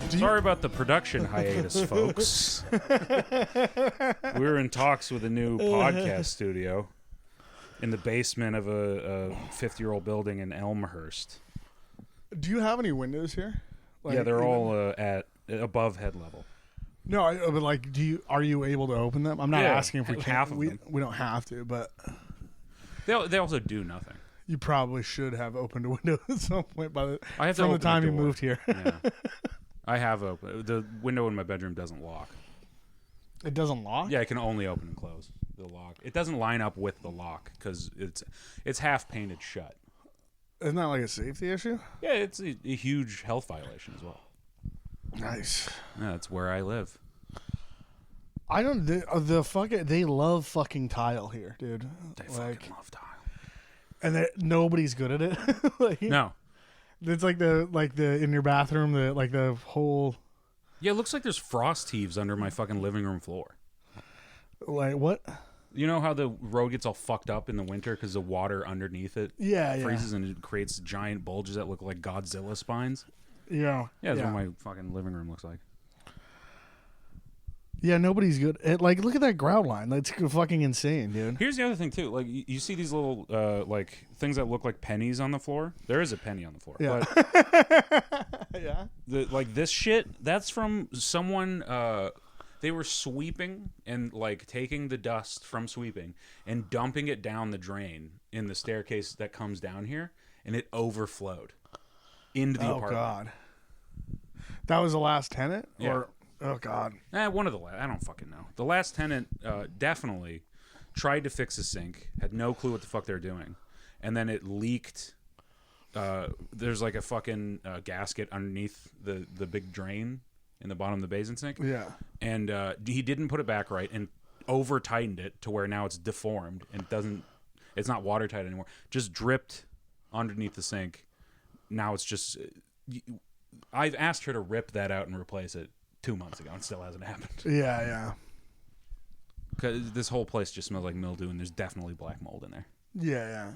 Sorry about the production hiatus, folks. We were in talks with a new podcast studio in the basement of a 50-year-old building in Elmhurst. Do you have any windows here? Like, yeah, they're all at above head level. No, but like, are you able to open them? I'm not asking if we can. Half of them. We don't have to, but they also do nothing. You probably should have opened a window at some point from the time you moved here. Yeah. I have opened the window in my bedroom. Doesn't lock. It doesn't lock? Yeah, it can only open and close the lock. It doesn't line up with the lock because it's half painted shut. Isn't that like a safety issue? Yeah, it's a huge health violation as well. Nice. Yeah, that's where I live. I don't. They love fucking tile here, dude. They fucking love tile, and nobody's good at it. No, it's like the in your bathroom, the whole. Yeah, it looks like there's frost heaves under my fucking living room floor. Like what? You know how the road gets all fucked up in the winter because the water underneath it freezes and it creates giant bulges that look like Godzilla spines? Yeah. Yeah, that's what my fucking living room looks like. Yeah, nobody's good at, look at that ground line. That's fucking insane, dude. Here's the other thing, too. Like, you see these little, things that look like pennies on the floor? There is a penny on the floor. Yeah. But yeah. This shit, that's from someone, they were sweeping and, taking the dust from sweeping and dumping it down the drain in the staircase that comes down here, and it overflowed into the apartment. Oh, God. That was the last tenant? Yeah. Or... Oh, God. One of the last. I don't fucking know. The last tenant definitely tried to fix a sink, had no clue what the fuck they were doing, and then it leaked. There's like a fucking gasket underneath the big drain in the bottom of the basin sink. Yeah. And he didn't put it back right and over-tightened it to where now it's deformed and it's not watertight anymore. Just dripped underneath the sink. Now it's just... I've asked her to rip that out and replace it 2 months ago, and still hasn't happened. Yeah. Because this whole place just smells like mildew, and there's definitely black mold in there. Yeah.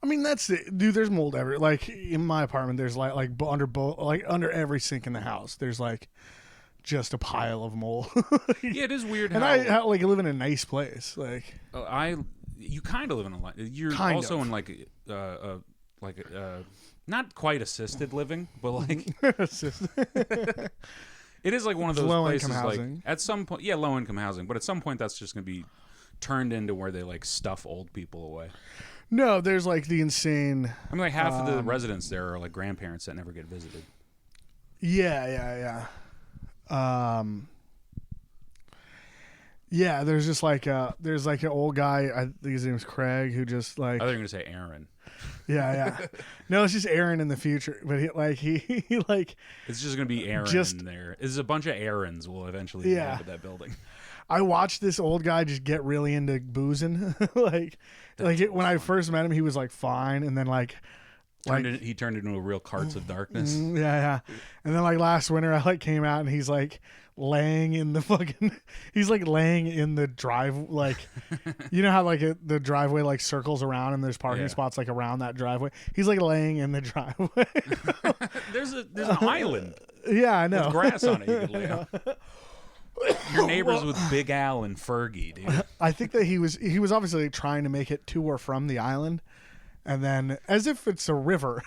I mean, that's it, dude. There's mold everywhere. Like in my apartment, there's under every sink in the house, there's just a pile of mold. Yeah, it is weird. And I live in a nice place. You kind of live in a. You're also in not quite assisted living, but it is like one of those places housing. At some point, low income housing, but at some point that's just going to be turned into where they stuff old people away. No, there's the insane. I mean, half of the residents there are grandparents that never get visited. Yeah. Yeah, there's just there's an old guy, I think his name's Craig, who just I thought you were going to say Aaron. Yeah. No, it's just Aaron in the future. But he it's just gonna be Aaron in there. It's a bunch of Aarons will eventually live at that building. I watched this old guy just get really into boozing. When I first met him, he was fine, and then he turned into a real Carts of Darkness. Yeah. And then last winter, I came out and he's laying in the laying in the drive, you know how the driveway circles around and there's parking spots around that driveway. He's laying in the driveway. There's an island. Yeah, I know. With grass on it. You could lay on. Your neighbors with Big Al and Fergie, dude. I think that he was obviously trying to make it to or from the island. And then, as if it's a river,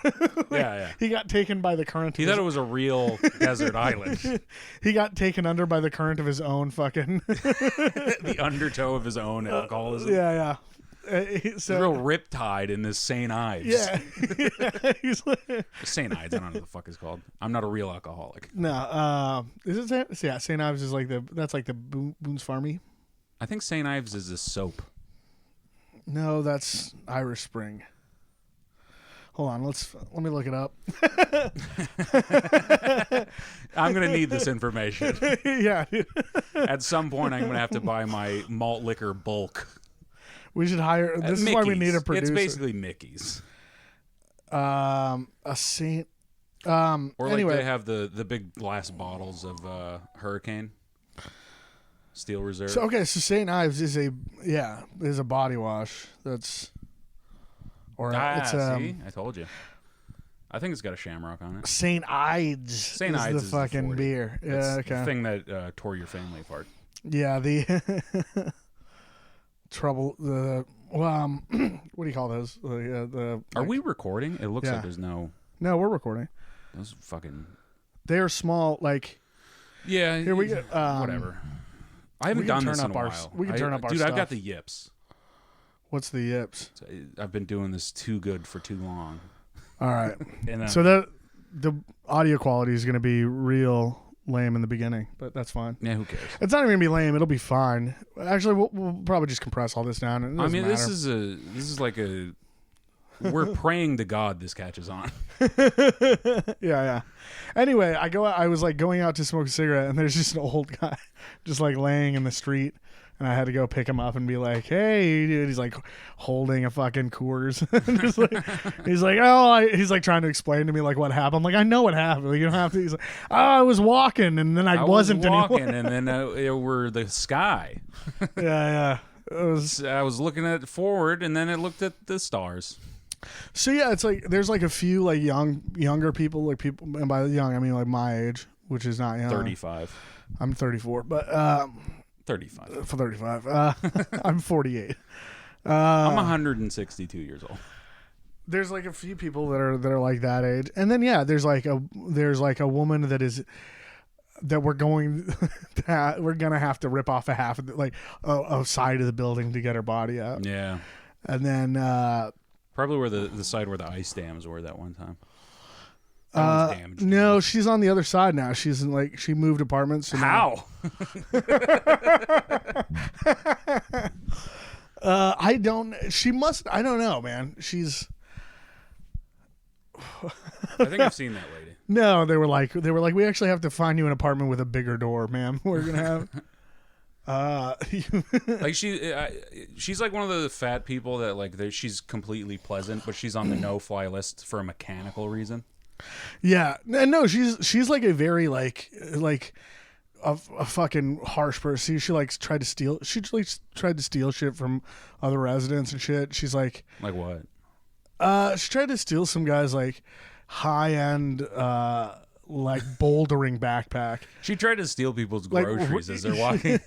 he got taken by the current. He thought it was a real desert island. He got taken under by the current of his own fucking... the undertow of his own alcoholism. Yeah. So, real riptide in this St. Ives. Yeah. St. Ives, I don't know what the fuck it's called. I'm not a real alcoholic. No. Is it St. St. Ives is that's the Boone's Farmy? I think St. Ives is a soap. No, that's Irish Spring. Hold on, let me look it up. I'm going to need this information. Yeah. At some point, I'm going to have to buy my malt liquor bulk. We should hire... This is why we need a producer. It's basically Mickey's. A Saint... Or anyway. they have the big glass bottles of Hurricane. Steel Reserve. So St. Ives is a body wash. That's... See? I told you. I think it's got a Shamrock on it. St. Ides. St. is Ides the is fucking the 40. beer. It's Yeah, okay. the thing that tore your family apart. Yeah, the trouble. The what do you call those? Are we recording? It looks Yeah. like there's no. No, we're recording. Those fucking. They're small. Like Yeah. here we go. Whatever. I haven't done this in a while. We can turn up our dude, stuff. I've got the yips. What's the yips? I've been doing this too good for too long. All right. And, So the audio quality is going to be real lame in the beginning, but that's fine. yeah, who cares? It's not even going to be lame. It'll be fine. Actually, we'll probably just compress all this down. I mean, this is like a. We're praying to God this catches on. yeah. Anyway, I was like going out to smoke a cigarette, and there's just an old guy just like laying in the street, and I had to go pick him up and be like, "Hey, dude." He's like holding a fucking Coors. He's like trying to explain to me like what happened. I'm like, I know what happened. Like, you don't have to. He's like, oh, I was walking, and then I wasn't walking, anymore. and then it were the sky. Yeah. I was looking at forward, and then it looked at the stars. So yeah, it's like there's like a few like younger people, like people, and by young I mean like my age, which is not young. 35. I'm 34, but 35. for 35, I'm 48. I'm 162 years old. There's like a few people that are like that age, and then yeah, there's like a woman that we're gonna have to rip off a half of like a side of the building to get her body out. Yeah, and then. Probably where the side where the ice dams were that one time. That one's damaged. No, she's on the other side now. She's in like she moved apartments. So how? I don't. She must. I don't know, man. She's. I think I've seen that lady. No, they were like we actually have to find you an apartment with a bigger door, ma'am. We're gonna have. Like she's like one of the fat people that like she's completely pleasant, but she's on the no-fly list for a mechanical reason. Yeah, no, she's like a very like a fucking harsh person. She like tried to steal. She like tried to steal shit from other residents and shit. She's like what? She tried to steal some guy's like high end like bouldering backpack. She tried to steal people's Like, groceries as they're walking.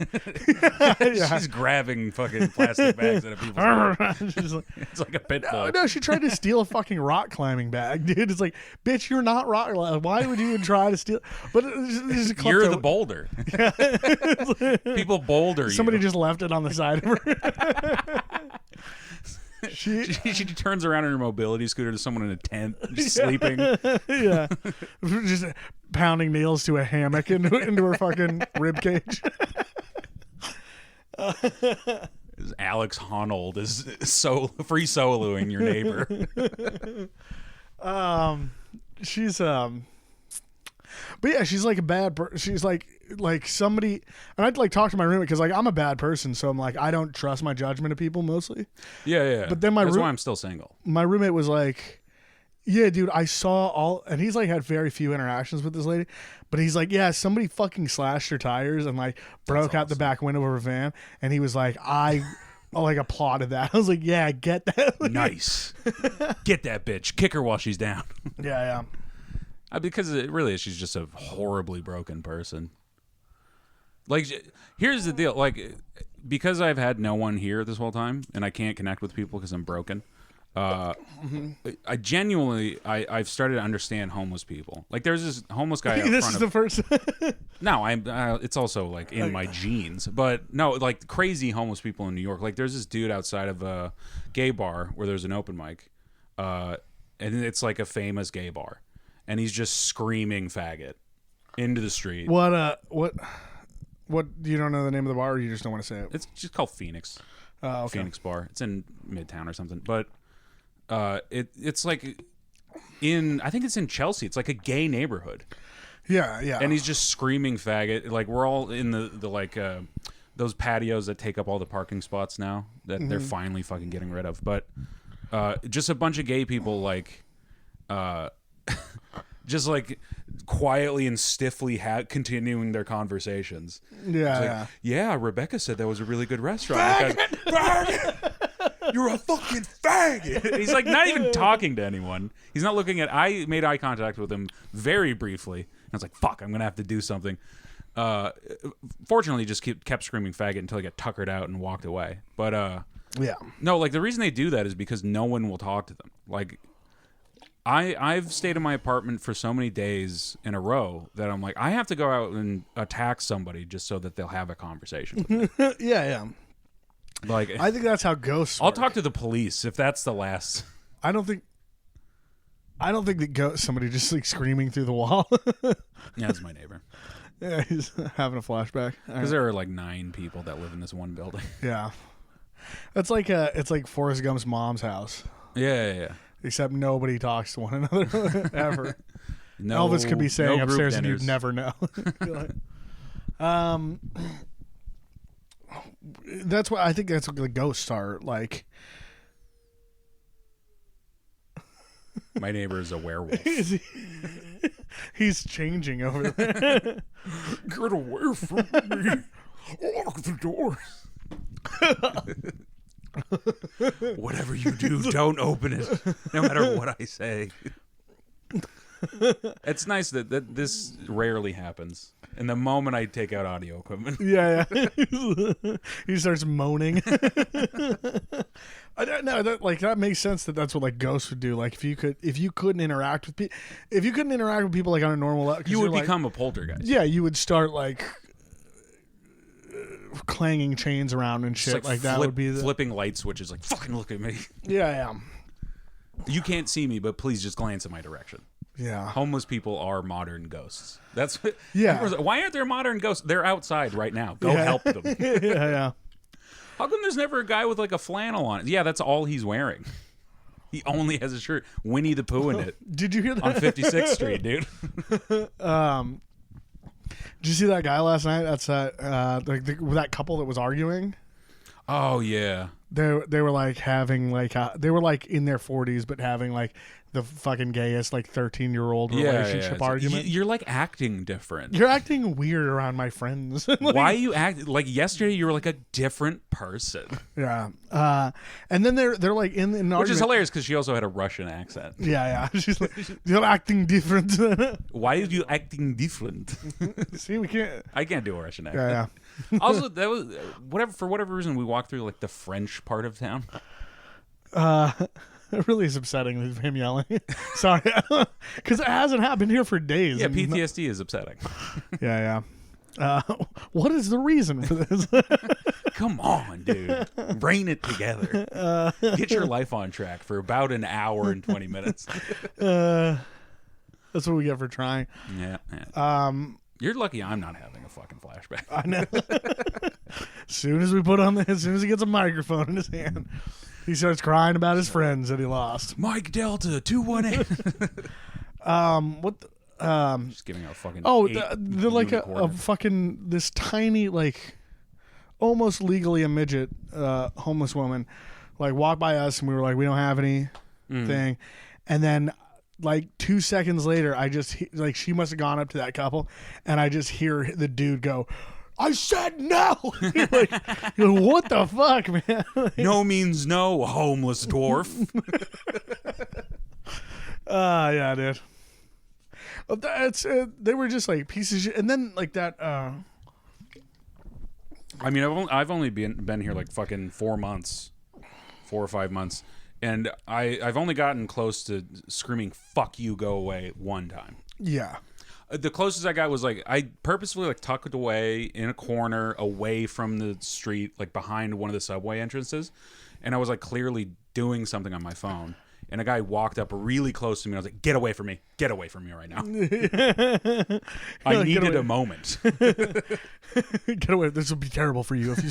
Yeah. She's grabbing fucking plastic bags out of people's She's like, it's like a pit bull. no, she tried to steal a fucking rock climbing bag, dude. It's like, bitch, you're not rock. Why would you even try to steal? But You're the boulder. People boulder Somebody you. just left it on the side of her. She turns around in her mobility scooter to someone in a tent, just sleeping. Yeah, just pounding nails to a hammock into her fucking rib cage. Alex Honnold is free soloing your neighbor. She's but yeah, she's like a bad she's like somebody, and I'd like talk to my roommate because like I'm a bad person, so I'm like I don't trust my judgment of people mostly. Yeah. But then that's why I'm still single. My roommate was like, yeah, dude, I saw all, and he's like had very few interactions with this lady, but he's like, yeah, somebody fucking slashed her tires and like broke out the back window of her van, and he was like, I like applauded that. I was like, yeah, get that. Nice. Get that bitch. Kick her while she's down. Yeah. Because it really is, she's just a horribly broken person. Like, here's the deal. Like, because I've had no one here this whole time, and I can't connect with people because I'm broken, I genuinely, I've started to understand homeless people. Like, there's this homeless guy out This front is the first. No, it's also, like, in my genes. But, no, like, crazy homeless people in New York. Like, there's this dude outside of a gay bar where there's an open mic, and it's, like, a famous gay bar. And he's just screaming faggot into the street. What you don't know the name of the bar, or you just don't want to say it? It's just called Phoenix. Okay. Phoenix Bar. It's in Midtown or something. But it's like I think it's in Chelsea. It's like a gay neighborhood. Yeah. And he's just screaming faggot. Like, we're all in the like those patios that take up all the parking spots now that they're finally fucking getting rid of. But just a bunch of gay people like just like quietly and stiffly continuing their conversations. Yeah. Yeah, Rebecca said that was a really good restaurant. You're a fucking faggot. He's like not even talking to anyone. He's not looking at. I made eye contact with him very briefly. And I was like, fuck, I'm gonna have to do something. Fortunately, he just kept screaming faggot until he got tuckered out and walked away. But yeah, no, like the reason they do that is because no one will talk to them. Like I've stayed in my apartment for so many days in a row that I'm like, I have to go out and attack somebody just so that they'll have a conversation with me. yeah. Like, I think that's how ghosts I'll work. talk to the police if that's the last. I don't think that somebody just like screaming through the wall. Yeah, that's my neighbor. Yeah, he's having a flashback. Because there are like 9 people that live in this one building. Yeah, it's like Forrest Gump's mom's house. Yeah. Except nobody talks to one another ever. No, Elvis could be saying no group upstairs and dinners. you'd never know. That's what I think. That's what the ghosts are like. My neighbor is a werewolf. He's changing over there. Get away from me! Lock the doors. Whatever you do, don't open it, no matter what I say. It's nice that this rarely happens. And the moment I take out audio equipment, Yeah. He starts moaning. I don't know. That makes sense. That's what like ghosts would do. Like if you couldn't interact with people like on a normal level, you would become a poltergeist. Yeah, you would start like clanging chains around and shit like that. Would be flipping light switches. Like fucking look at me. Yeah. You can't see me, but please just glance in my direction. Yeah. Homeless people are modern ghosts. That's what. Yeah. Why aren't there modern ghosts? They're outside right now. Go help them. Yeah. How come there's never a guy with like a flannel on it? Yeah, that's all he's wearing. He only has a shirt. Winnie the Pooh in it. Did you hear that? On 56th Street, dude. Did you see that guy last night? That's that couple that was arguing. Oh yeah. They were like having like they were like in their 40s, but having like the fucking gayest like 13-year-old relationship argument. You're like acting different. You're acting weird around my friends. Like, why you act like yesterday? You were like a different person. Yeah. And then they're like in an argument, which is hilarious because she also had a Russian accent. Yeah. She's like, you're acting different. Why are you acting different? See, we can't. I can't do a Russian accent. Yeah. Also, that was for whatever reason we walked through like the French part of town. It really is upsetting with him yelling. Sorry, because it hasn't happened here for days. Yeah, PTSD is upsetting. Yeah. What is the reason for this? Come on, dude. Rein it together. Get your life on track for about an hour and 20 minutes. That's what we get for trying. Yeah. You're lucky I'm not having a fucking flashback. I know. As soon as he gets a microphone in his hand, he starts crying about his friends that he lost. Mike Delta 218. Just giving out fucking. Oh, they're like a fucking this tiny like almost legally a midget homeless woman like walked by us and we were like, we don't have anything, and then like 2 seconds later I just like she must have gone up to that couple and I just hear the dude go, I said no. You're like, what the fuck, man? No means no, homeless dwarf. Yeah, dude. That's they were just like pieces of shit. And then like that. I mean, I've only been here like fucking 4 months, 4 or 5 months, and I've only gotten close to screaming "fuck you, go away" one time. Yeah. The closest I got was like I purposefully like tucked away in a corner away from the street, like behind one of the subway entrances, and I was like clearly doing something on my phone. And a guy walked up really close to me. And I was like, "Get away from me! Get away from me right now!" I needed a moment. Get away! This will be terrible for you if you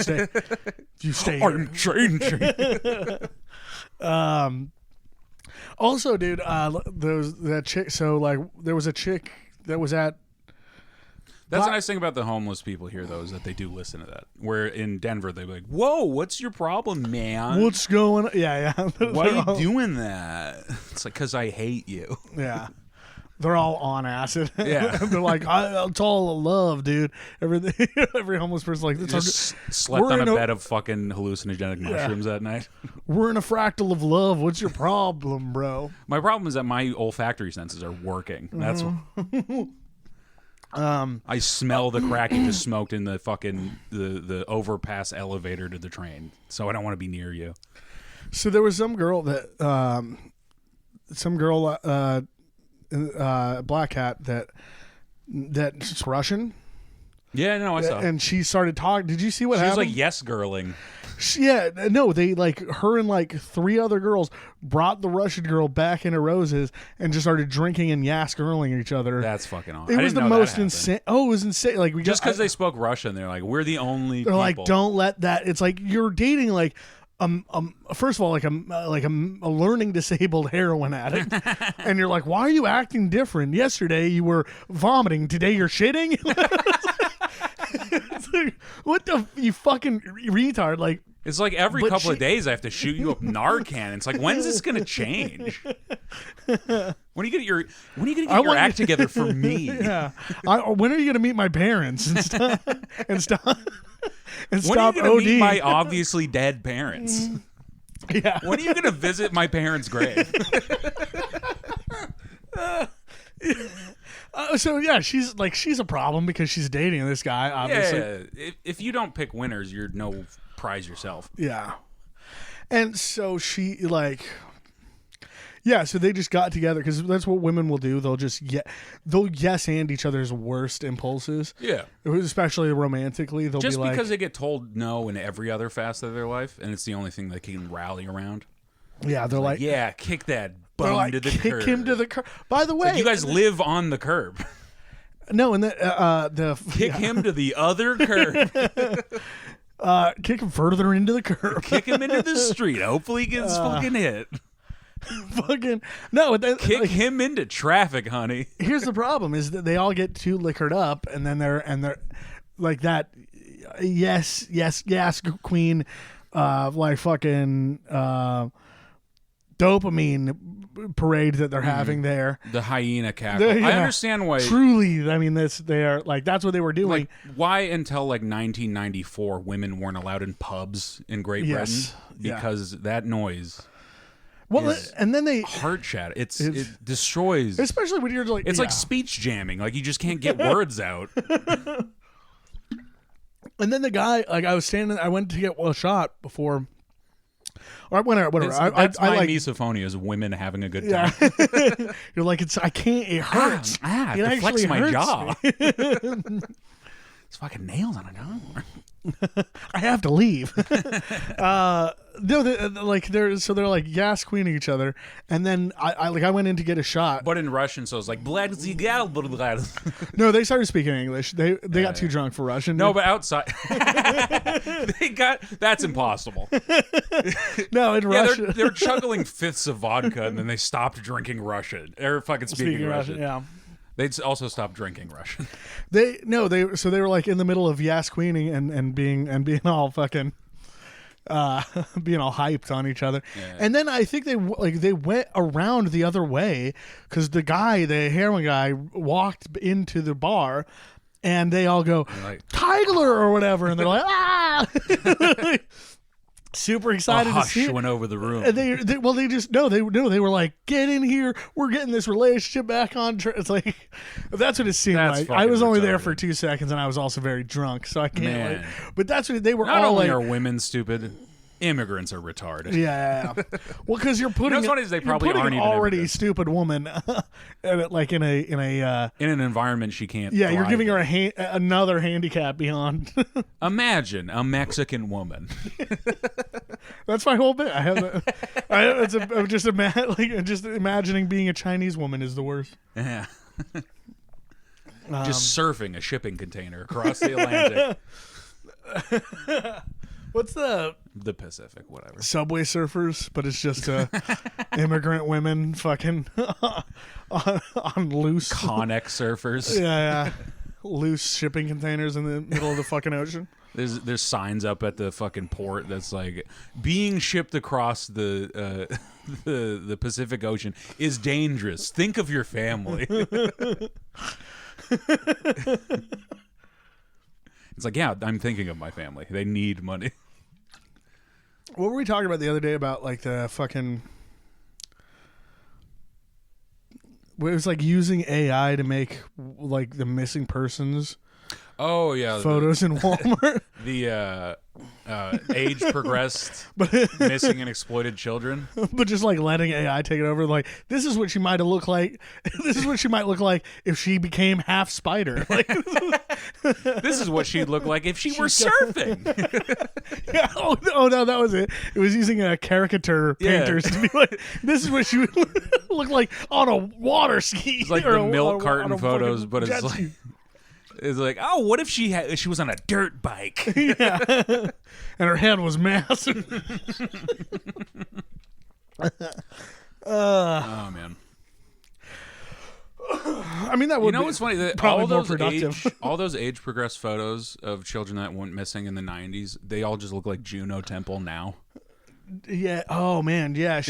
stay. I'm changing. Also, dude, that chick. So like, there was a chick that was at. That's the nice thing about the homeless people here, though, is that they do listen to that. Where in Denver, they'd be like, "Whoa, what's your problem, man? What's going on?" Yeah. Why are you doing that? It's like, because I hate you. Yeah. They're all on acid. Yeah. They're like, it's all love, dude. Everything. Every homeless person's like, it's Just slept on a bed of fucking hallucinogenic mushrooms that night. We're in a fractal of love. What's your problem, bro? My problem is that my olfactory senses are working. That's I smell the crack you just smoked in the fucking the overpass elevator to the train. So I don't want to be near you. So there was some girl that black cat that's Russian. Yeah, no, I saw. And she started talking. Did you see what She was happened? like yes girling. They like her and like 3 other girls brought the Russian girl back into Rose's and just started drinking and yes girling each other. That's fucking awesome. It was the most insane. Oh, it was insane. Like just because they spoke Russian, they're like, we're the only. They're people. like, don't let that. It's like you're dating like. First of all, like a learning disabled heroin addict, and you're like, why are you acting different? Yesterday you were vomiting, today you're shitting. It's like, what the you fucking retard? Like, it's like every couple of days I have to shoot you up Narcan. It's like, when's this gonna change? When are you gonna get your act together for me? Yeah. When are you gonna meet my parents and stop and stop? And when are you stop going OD? to meet my obviously dead parents? Yeah. When are you going to visit my parents' grave? So yeah, she's a problem because she's dating this guy. Obviously, yeah. If you don't pick winners, you're no prize yourself. Yeah. And so she like. Yeah, so they just got together because that's what women will do. They'll yes and each other's worst impulses. Yeah, especially romantically. They'll just be like, because they get told no in every other facet of their life, and it's the only thing they can rally around. Yeah, they're like, yeah, kick that bum to the curb. Kick him to the curb. By the way, like you guys live on the curb. No, and the kick him to the other curb. Kick him further into the curb. Kick him into the street. Hopefully, he gets fucking hit. Fucking no! Kick him into traffic, honey. Here's the problem: is that they all get too liquored up, and then they're like that. Yes, queen, like fucking dopamine parade that they're having there. The hyena cackle. I understand why. Truly, I mean, that's what they were doing. Like, why until like 1994 women weren't allowed in pubs in Great Britain because that noise. Well, and then they heart shatter. It destroys. Especially when you're like, it's like speech jamming. Like you just can't get words out. And then the guy, like I went to get a shot before. Or whatever. That's my like misophonia is women having a good time. Yeah. You're like, I can't. It hurts. It deflects my jaw. It's fucking nails on a dog. I have to leave. No, they're like gas queening each other, and then I went in to get a shot, but in Russian, so it's like No, they started speaking English. They got too drunk for Russian. No, but outside, that's impossible. No, in Russia, they're chuggling fifths of vodka, and then they stopped drinking Russian. They're fucking speaking Russian. Yeah. They'd also stop drinking Russian. They were like in the middle of Yas queening and being all fucking being all hyped on each other. Yeah. And then I think they went around the other way because the heroin guy walked into the bar and they all go Tigler or whatever, and they're like ah. Super excited to see it. Went over the room. And they were like, get in here. We're getting this relationship back on track. It's like, that's what it seemed like. I was only there for 2 seconds and I was also very drunk. So I can't but that's what they were Not all only like. are women stupid, immigrants are retarded. Yeah. Well, because you're putting what's funny is they probably aren't even already immigrants. Stupid woman like in an environment she can't Yeah, you're thrive giving her another handicap beyond. Imagine a Mexican woman. That's my whole bit. I'm just imagining being a Chinese woman is the worst. Yeah. Just surfing a shipping container across the Atlantic. What's the Pacific, whatever. Subway surfers, but it's just immigrant women fucking on loose. Connex surfers. Yeah. loose shipping containers in the middle of the fucking ocean. There's signs up at the fucking port that's like being shipped across the the Pacific Ocean is dangerous. Think of your family. It's like, yeah, I'm thinking of my family. They need money. What were we talking about the other day about like the fucking? It was like using AI to make like the missing persons. Oh yeah, photos in Walmart. The age progressed, missing and exploited children. But just like letting AI take it over. Like, this is what she might have looked like. This is what she might look like if she became half spider. Like, this is what she'd look like if she were surfing. Yeah. Oh no, that was it. It was using caricature painters to be like, this is what she would look like on a water ski. It's like the milk carton photos, but it's like. It's like, oh, what if she was on a dirt bike? Yeah. And her head was massive. Oh, man. I mean, that would what's funny? That probably more productive. All those age progressed photos of children that went missing in the 90s, they all just look like Juno Temple now. Yeah. Oh, man. Yeah.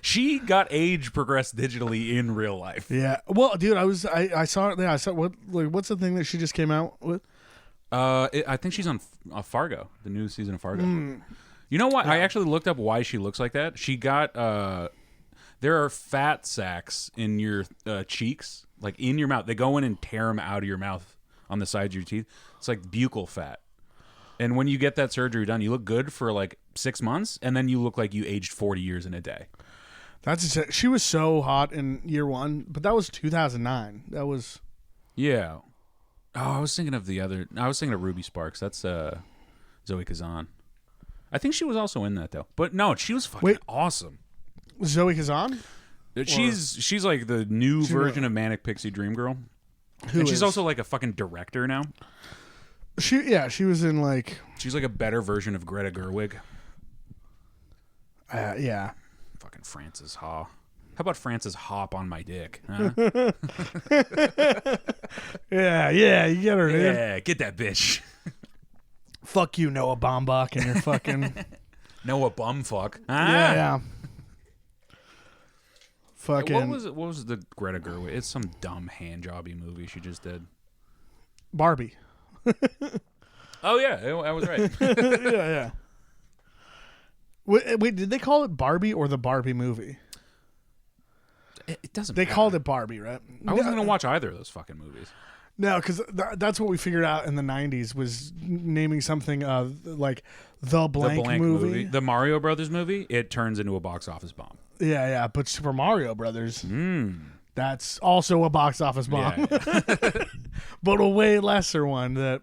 She got age progressed digitally in real life. Yeah. Well, dude, I saw it there. I saw what's the thing that she just came out with? I think she's on Fargo, the new season of Fargo. You know what? Yeah. I actually looked up why she looks like that. She got there are fat sacs in your cheeks, like in your mouth. They go in and tear them out of your mouth on the sides of your teeth. It's like buccal fat. And when you get that surgery done, you look good for like 6 months, and then you look like you aged 40 years in a day. She was so hot in year one, but that was 2009. That was... Yeah. Oh, I was thinking of Ruby Sparks. That's Zoe Kazan. I think she was also in that, though. But no, she was fucking awesome. Zoe Kazan? She's like the new version of Manic Pixie Dream Girl. She's also like a fucking director now. She was in like... She's like a better version of Greta Gerwig. Yeah. Fucking Frances Ha. How about Frances Hop on my dick? Huh? Yeah, you get her, dude. Yeah, get that bitch. Fuck you, Noah Baumbach, and your fucking... Noah Bumfuck. Yeah. Fucking... What was the Greta Gerwig? It's some dumb handjobby movie she just did. Barbie. Oh yeah, I was right. Yeah. Wait, did they call it Barbie or the Barbie movie? It doesn't. They matter. called it Barbie, right? I wasn't gonna watch either of those fucking movies. No, because that's what we figured out in the '90s was naming something like the blank movie. The Mario Brothers movie. It turns into a box office bomb. Yeah, but Super Mario Brothers. That's also a box office bomb, but a way lesser one. That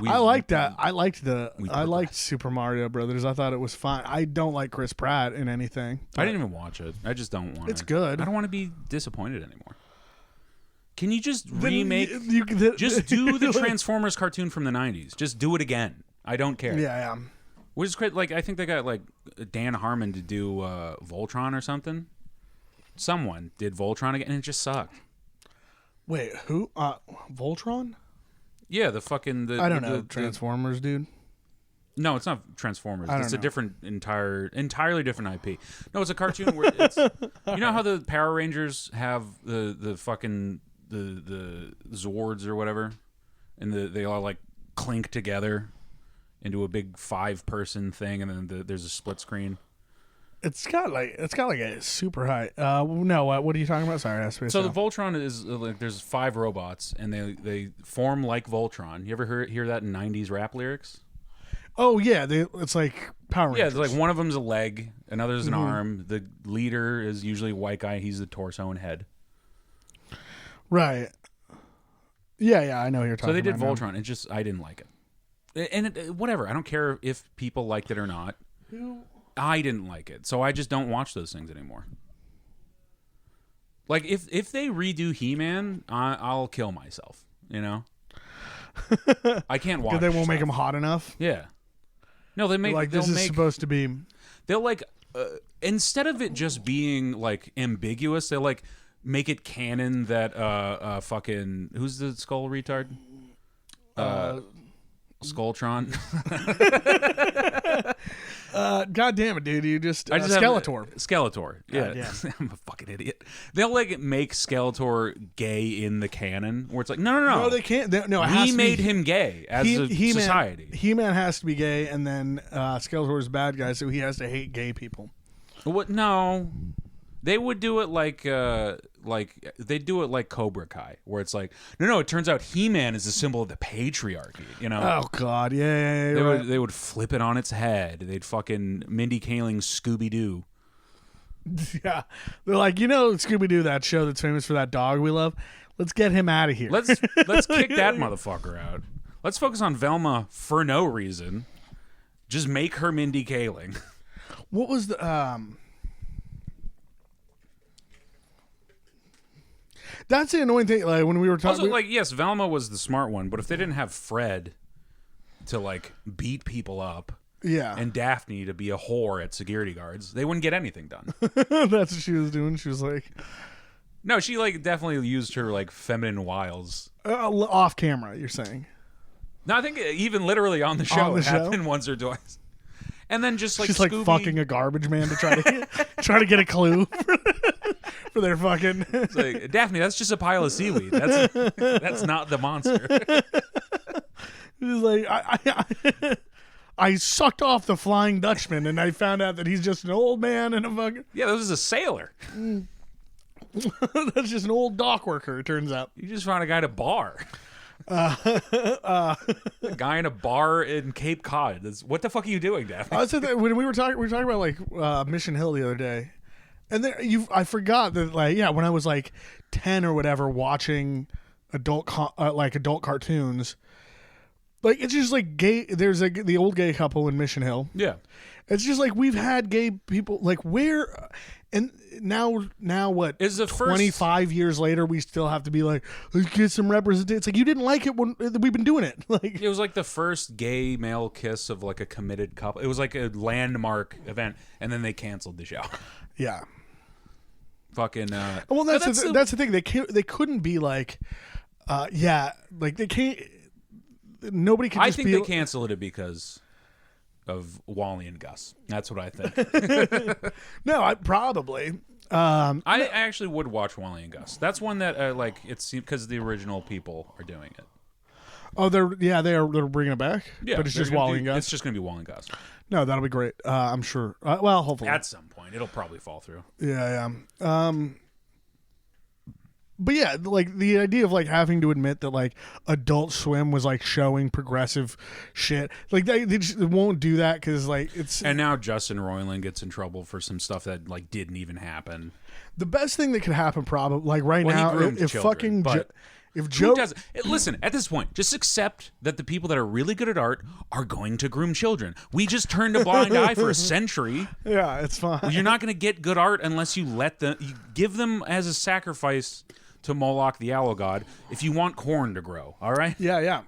I liked that. I liked Super Mario Brothers. I thought it was fun. I don't like Chris Pratt in anything. I didn't even watch it. I just don't want. It's good. I don't want to be disappointed anymore. Can you just remake? Just do the Transformers cartoon from the '90s. Just do it again. I don't care. Yeah. Which is great. Like I think they got like Dan Harmon to do Voltron or something. Someone did Voltron again, and it just sucked. Wait, who? Voltron? Yeah, I don't know. Transformers, dude. No, it's not Transformers. It's a different, entirely different IP. No, it's a cartoon where it's. You know how the Power Rangers have the fucking the Zords or whatever, and they all like clink together into a big 5-person thing, and then there's a split screen. It's got like a super high. No, what are you talking about? Sorry, so the Voltron is like there's 5 robots and they form like Voltron. You ever hear that in '90s rap lyrics? Oh yeah, it's like Power Rangers. Yeah, it's like one of them's a leg, another's an arm. The leader is usually a white guy. He's the torso and head. Right. Yeah, I know what you're talking about. So they did Voltron. Now. It just I didn't like it, and whatever. I don't care if people liked it or not. I didn't like it, so I just don't watch those things anymore. Like if they redo He-Man, I'll kill myself. You know, I can't watch. Because they won't make him hot enough. Yeah. No, they make like this is supposed to be. They'll like instead of it just being like ambiguous, they'll like make it canon that fucking who's the skull retard? Skulltron. God damn it, dude! You just I just Skeletor. Skeletor. Yeah, I'm a fucking idiot. They'll like make Skeletor gay in the canon, where it's like, no. No, they can't. No, it has we to made be, him gay as a society. He-Man has to be gay, and then Skeletor's a bad guy, so he has to hate gay people. What? No, they would do it like they do it like Cobra Kai, where it's like, no. It turns out He-Man is a symbol of the patriarchy. You know? Oh God, yeah. They would flip it on its head. They'd fucking Mindy Kaling Scooby Doo. Yeah, they're like, Scooby Doo, that show that's famous for that dog we love. Let's get him out of here. Let's kick that motherfucker out. Let's focus on Velma for no reason. Just make her Mindy Kaling. What was the That's the annoying thing. Like when we were talking, also, like, yes, Velma was the smart one, but if they didn't have Fred to like beat people up, and Daphne to be a whore at security guards, they wouldn't get anything done. That's what she was doing. She was like, no, she like definitely used her like feminine wiles off camera. You're saying? No, I think even literally on the show, it happened once or twice. And then just like she's Scooby... like fucking a garbage man to try to get a clue for their fucking. It's like, Daphne, that's just a pile of seaweed. That's not the monster. She's like, I sucked off the Flying Dutchman, and I found out that he's just an old man and a fucking. Yeah, that was a sailor. That's just an old dock worker. It turns out you just found a guy at a bar. A guy in a bar in Cape Cod. What the fuck are you doing, Daphne? When we were talking about like Mission Hill the other day, and then I forgot that when I was like 10 or whatever, watching adult cartoons, like it's just like gay. There's the old gay couple in Mission Hill. Yeah, it's just like we've had gay people like where. And now what? Is the 25 years later, we still have to be like, let's get some representation. It's like you didn't like it when we've been doing it. Like it was like the first gay male kiss of like a committed couple. It was like a landmark event, and then they canceled the show. Yeah. Fucking. Well, that's the thing. They couldn't be like, like they can't. Nobody can. I think they canceled it because of Wally and Gus. That's what I think. No, probably. I actually would watch Wally and Gus. That's one that like it's because the original people are doing it. Oh, they're bringing it back. Yeah, but it's just Wally and Gus. It's just gonna be Wally and Gus. No, that'll be great. I'm sure. Well, hopefully at some point it'll probably fall through. Yeah. But yeah, like the idea of like having to admit that like Adult Swim was like showing progressive shit, like they just won't do that because like it's. And now Justin Roiland gets in trouble for some stuff that like didn't even happen. The best thing that could happen, probably like right now, if children, fucking if Joe doesn't listen at this point, just accept that the people that are really good at art are going to groom children. We just turned a blind eye for a century. Yeah, it's fine. You're not going to get good art unless you give them as a sacrifice to Moloch the owl god if you want corn to grow. All right. Yeah,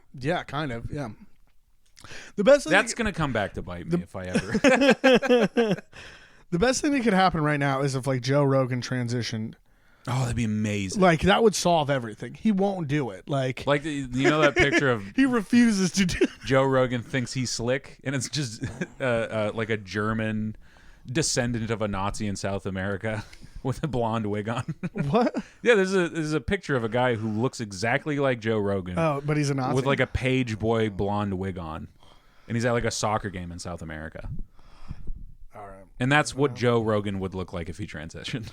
kind of. Yeah. The best thing that's going to come back to bite me if I ever. The best thing that could happen right now is if like Joe Rogan transitioned. Oh, that'd be amazing. Like that would solve everything. He won't do it. Like that picture of he refuses to do. Joe Rogan thinks he's slick, and it's just like a German descendant of a Nazi in South America. With a blonde wig on. What? Yeah, there's a picture of a guy who looks exactly like Joe Rogan. Oh, but he's a Nazi. With like a page boy blonde wig on. And he's at like a soccer game in South America. All right. And that's what Joe Rogan would look like if he transitioned.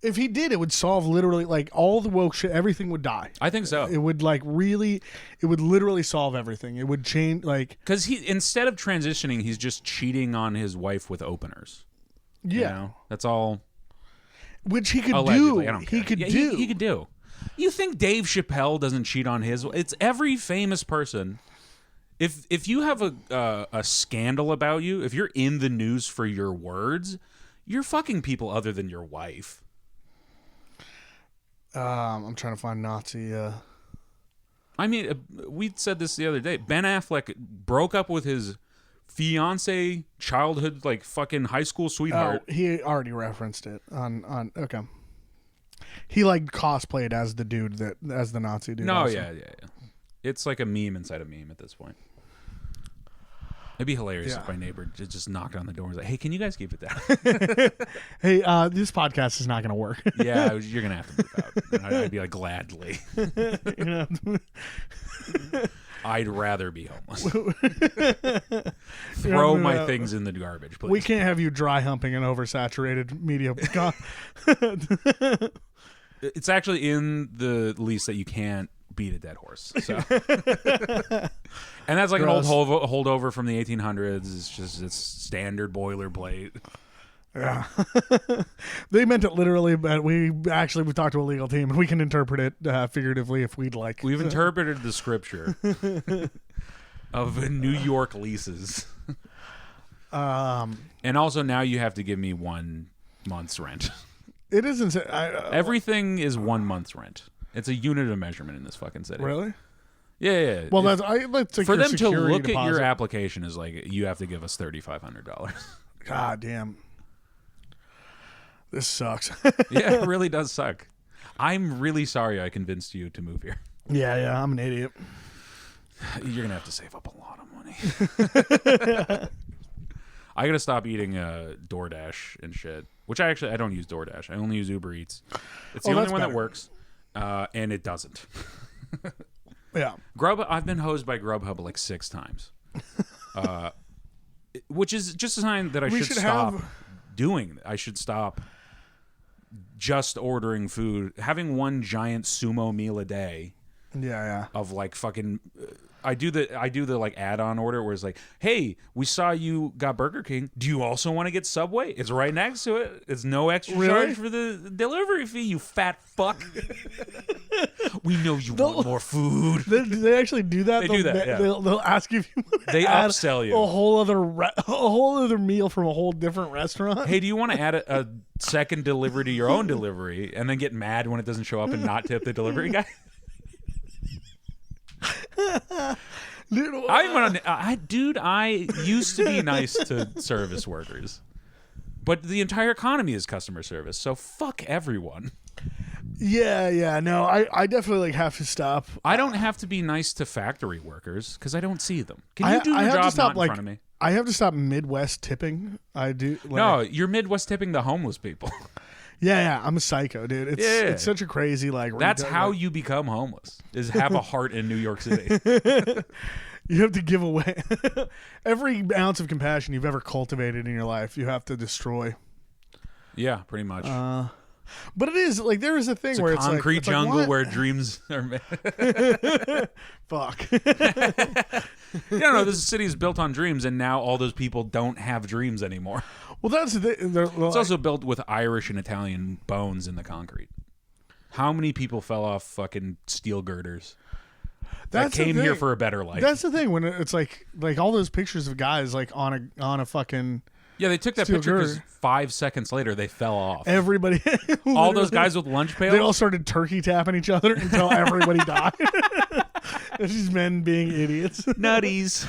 If he did, it would solve literally like all the woke shit. Everything would die. I think so. It would literally solve everything. It would change like. Because instead of transitioning, he's just cheating on his wife with openers. Yeah. You know? That's all. Which he could allegedly. do. I don't care. He could do. He could do. You think Dave Chappelle doesn't cheat on his? It's every famous person. If you have a scandal about you, if you're in the news for your words, you're fucking people other than your wife. I'm trying to find Nazi. I mean, we said this the other day. Ben Affleck broke up with his fiance, childhood, like fucking high school sweetheart. Oh, he already referenced it on okay. He like cosplayed as the dude as the Nazi dude. No, also. yeah. It's like a meme inside a meme at this point. It'd be hilarious if my neighbor just knocked on the door and was like, "Hey, can you guys keep it down?" Hey, this podcast is not going to work. Yeah, you're gonna have to move out. And I'd be like, gladly. I'd rather be homeless. Throw my things in the garbage, please. We can't have you dry humping an oversaturated media. It's actually in the lease that you can't beat a dead horse. So, and that's like Gross. an old holdover from the 1800s. It's standard boilerplate. Yeah. They meant it literally, but we talked to a legal team and we can interpret it figuratively if we'd like. We've interpreted the scripture of New York leases. And also now you have to give me 1 month's rent. It isn't. Everything is 1 month's rent. It's a unit of measurement in this fucking city. Really? Yeah. Well, that's like for them to look deposit. at your application is like, you have to give us $3,500. God damn. This sucks. Yeah, it really does suck. I'm really sorry I convinced you to move here. Yeah, I'm an idiot. You're gonna have to save up a lot of money. I gotta stop eating DoorDash and shit. Which I don't use DoorDash. I only use Uber Eats. It's the only one that works, and it doesn't. Yeah. I've been hosed by Grubhub like 6 times, which is just a sign that I should stop doing. I should stop just ordering food, having one giant sumo meal a day. Yeah. Of like fucking. I do the like add-on order where it's like, hey, we saw you got Burger King. Do you also want to get Subway? It's right next to it. It's no extra charge for the delivery fee, you fat fuck. We know you want more food. They actually do that. They do that. Yeah. They'll ask you if you want to They add upsell you a whole other meal from a whole different restaurant. Hey, do you want to add a second delivery to your own delivery and then get mad when it doesn't show up and not tip the delivery guy? I used to be nice to service workers, but the entire economy is customer service, so fuck everyone. Yeah. No, I definitely have to stop. I don't have to be nice to factory workers because I don't see them. Can you do your job not in front of me? I have to stop Midwest tipping. I do. No, you're Midwest tipping the homeless people. Yeah, I'm a psycho, dude. It's such a crazy That's how you become homeless. Is have a heart in New York City. You have to give away every ounce of compassion you've ever cultivated in your life. You have to destroy. Yeah, pretty much. But it is like there is a thing where it's like concrete jungle where dreams are made. Fuck. No, this city is built on dreams, and now all those people don't have dreams anymore. Well, that's the thing. It's also built with Irish and Italian bones in the concrete. How many people fell off fucking steel girders that came here for a better life? That's the thing when it's like all those pictures of guys like on a fucking. Yeah, they took that picture because 5 seconds later they fell off. Everybody, all those guys with lunch pails, they all started turkey tapping each other until everybody died. It's just men being idiots. Nutties.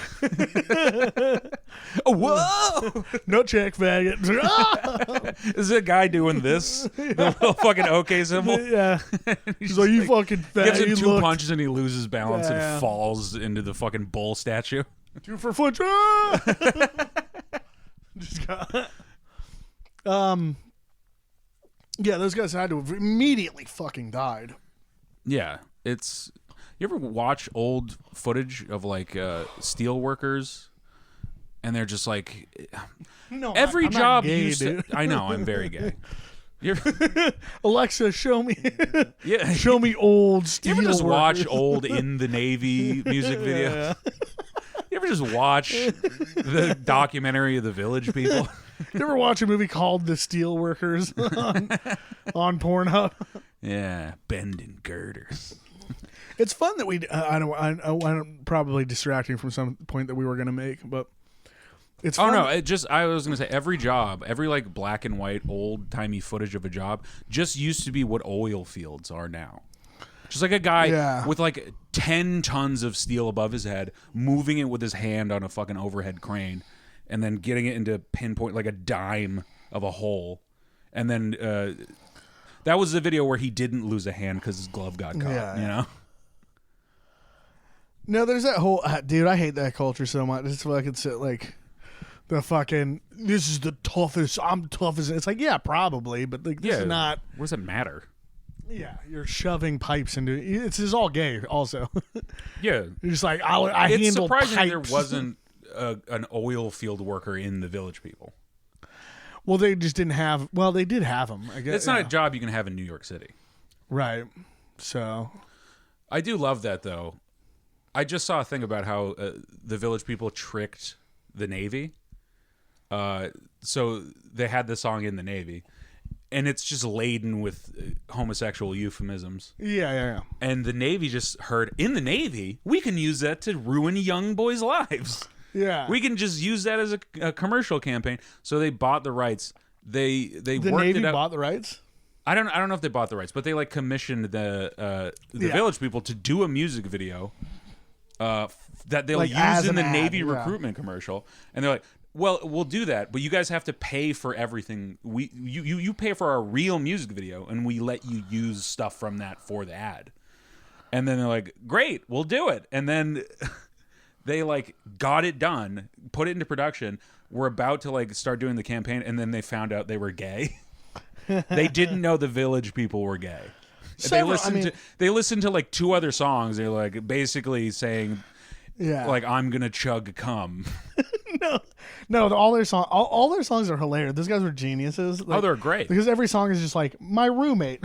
Oh, whoa! No check, faggot. Is a guy doing this? The little fucking OK symbol? Yeah. He's like, you fucking faggot. Gives him 2 punches and he loses balance and falls into the fucking bull statue. 2 for foot. Just got, yeah, those guys had to have immediately fucking died. Yeah, it's. You ever watch old footage of like steel workers, and they're just like, no, every I'm job not gay, used dude. to. I know, I'm very gay. Alexa, show me. Yeah, show me old steel. You ever just workers? watch old In the Navy music videos? Yeah. You ever just watch the documentary of the Village People? You ever watch a movie called The Steel Workers on Pornhub? Yeah, bending girders. It's fun that we. I'm probably distracting from some point that we were going to make, but it's. Fun. Oh no! I was going to say every job, every like black and white old timey footage of a job, just used to be what oil fields are now. Just like a guy with like 10 tons of steel above his head, moving it with his hand on a fucking overhead crane, and then getting it into pinpoint like a dime of a hole, and then That was the video where he didn't lose a hand because his glove got caught. Yeah. You know. No, there's that whole dude. I hate that culture so much. It's fucking like the fucking. This is the toughest. I'm tough as. It's like yeah, probably, but like this is not. What does it matter? Yeah, you're shoving pipes into. It's all gay. Also. Yeah. You're just like I It's handle surprising pipes. there wasn't an oil field worker in the Village People. Well, they just didn't have. Well, they did have them. I guess It's not a job you can have in New York City. right. So I do love that though. I just saw a thing about how the Village People tricked the Navy. So they had the song in the Navy, and it's just laden with homosexual euphemisms. yeah. And the Navy just heard, in the Navy, we can use that to ruin young boys' lives. Yeah. We can just use that as a commercial campaign. So they bought the rights. They the worked Navy it out. bought the rights. I don't know if they bought the rights, but they like commissioned the Village People to do a music video that they'll Like, use as in an the ad, Navy yeah. recruitment commercial. And they're like, well, we'll do that, but you guys have to pay for everything. You pay for our real music video, and we let you use stuff from that for the ad. And then they're like, great, we'll do it. And then they like got it done, put it into production. We're about to like start doing the campaign, and then they found out they were gay. They didn't know the Village People were gay. They listened to like 2 other songs. They're like basically saying, Yeah. like, I'm gonna chug cum. No, all their songs are hilarious. Those guys were geniuses. Like, They're great. because every song is just like my roommate.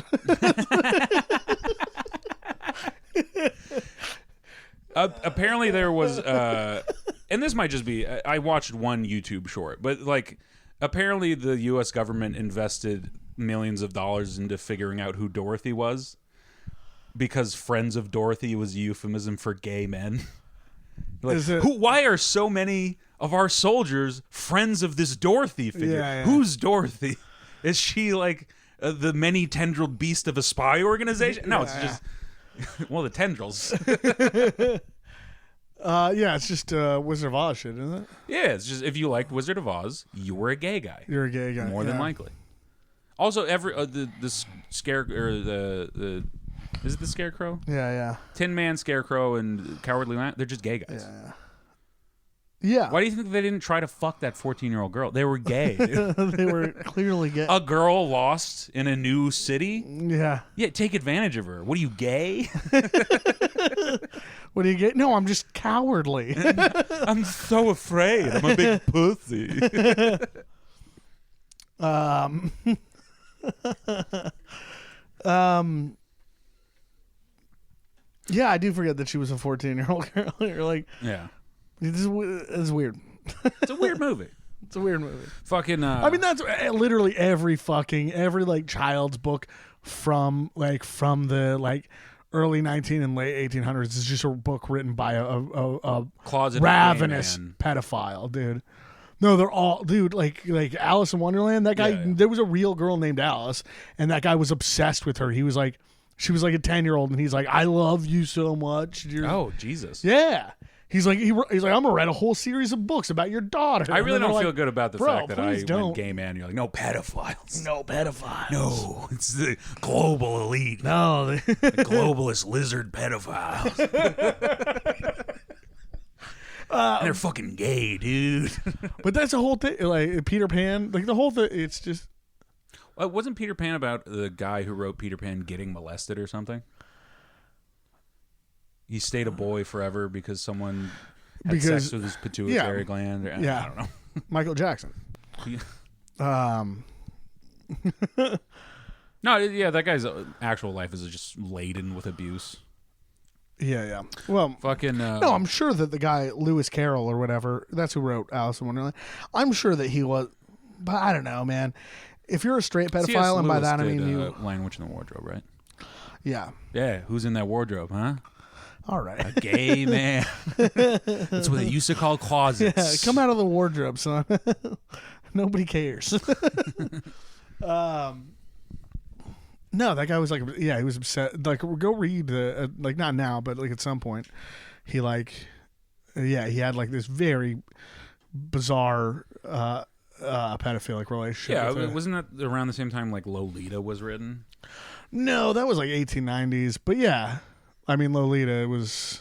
Apparently there was, and this might just be, I watched one YouTube short, but like, apparently the U.S. government invested millions of dollars into figuring out who Dorothy was, because Friends of Dorothy was a euphemism for gay men. Like, why are so many of our soldiers friends of this Dorothy figure? Yeah. Who's Dorothy? Is she like the many-tendrilled beast of a spy organization? No, it's just, well, the tendrils. Yeah, it's just Wizard of Oz shit, isn't it? Yeah, it's just, if you liked Wizard of Oz, you were a gay guy. You're a gay guy. More than likely. Also, every the scare or the is it the Scarecrow? Yeah. Tin Man, Scarecrow, and Cowardly Lion. They're just gay guys. Yeah. Why do you think they didn't try to fuck that 14-year-old girl? They were gay. Dude. They were clearly gay. A girl lost in a new city? Yeah. Yeah, take advantage of her. What are you, gay? What do you get? No, I'm just cowardly. I'm so afraid. I'm a big pussy. Yeah, I do forget that she was a 14-year-old girl. You're like, Yeah. this is weird. It's a weird movie. It's a weird movie. Fucking. I mean, that's literally every like child's book from the like early 19 and late 1800s is just a book written by a Closeted ravenous gay man. pedophile, dude. No, they're all, dude. Like Alice in Wonderland. That guy. Yeah. There was a real girl named Alice, and that guy was obsessed with her. He was like, she was like a 10-year-old, and he's like, I love you so much. Oh, Jesus. Yeah. He's like, I'm gonna write a whole series of books about your daughter. I And really then don't they're feel like, good about the "Bro, fact that I please don't." went gay man. You're like, no pedophiles. No pedophiles. No, it's the global elite. No. The globalist lizard pedophiles. And they're fucking gay, dude. But that's the whole thing. Like Peter Pan, like the whole thing. It's just Wasn't Peter Pan about the guy who wrote Peter Pan getting molested or something? He stayed a boy forever because someone had sex with his pituitary gland. I don't know. Michael Jackson. No, yeah, that guy's actual life is just laden with abuse. Yeah. Well, Fucking. no, I'm sure that the guy Lewis Carroll or whatever, that's who wrote Alice in Wonderland. I'm sure that he was, but I don't know, man. If you're a straight pedophile, and by that I mean you, Lion, Witch, and the Wardrobe, right? yeah. Yeah, who's in that wardrobe, huh? All right. A gay man. That's what they used to call closets. Yeah, come out of the wardrobe, son. Nobody cares. No, that guy was like, yeah, he was upset. Like, go read the like, not now, but like at some point, he like, yeah, he had like this very bizarre a pedophilic relationship. Yeah, with wasn't that around the same time like Lolita was written? No, that was like 1890s. But yeah, I mean Lolita was.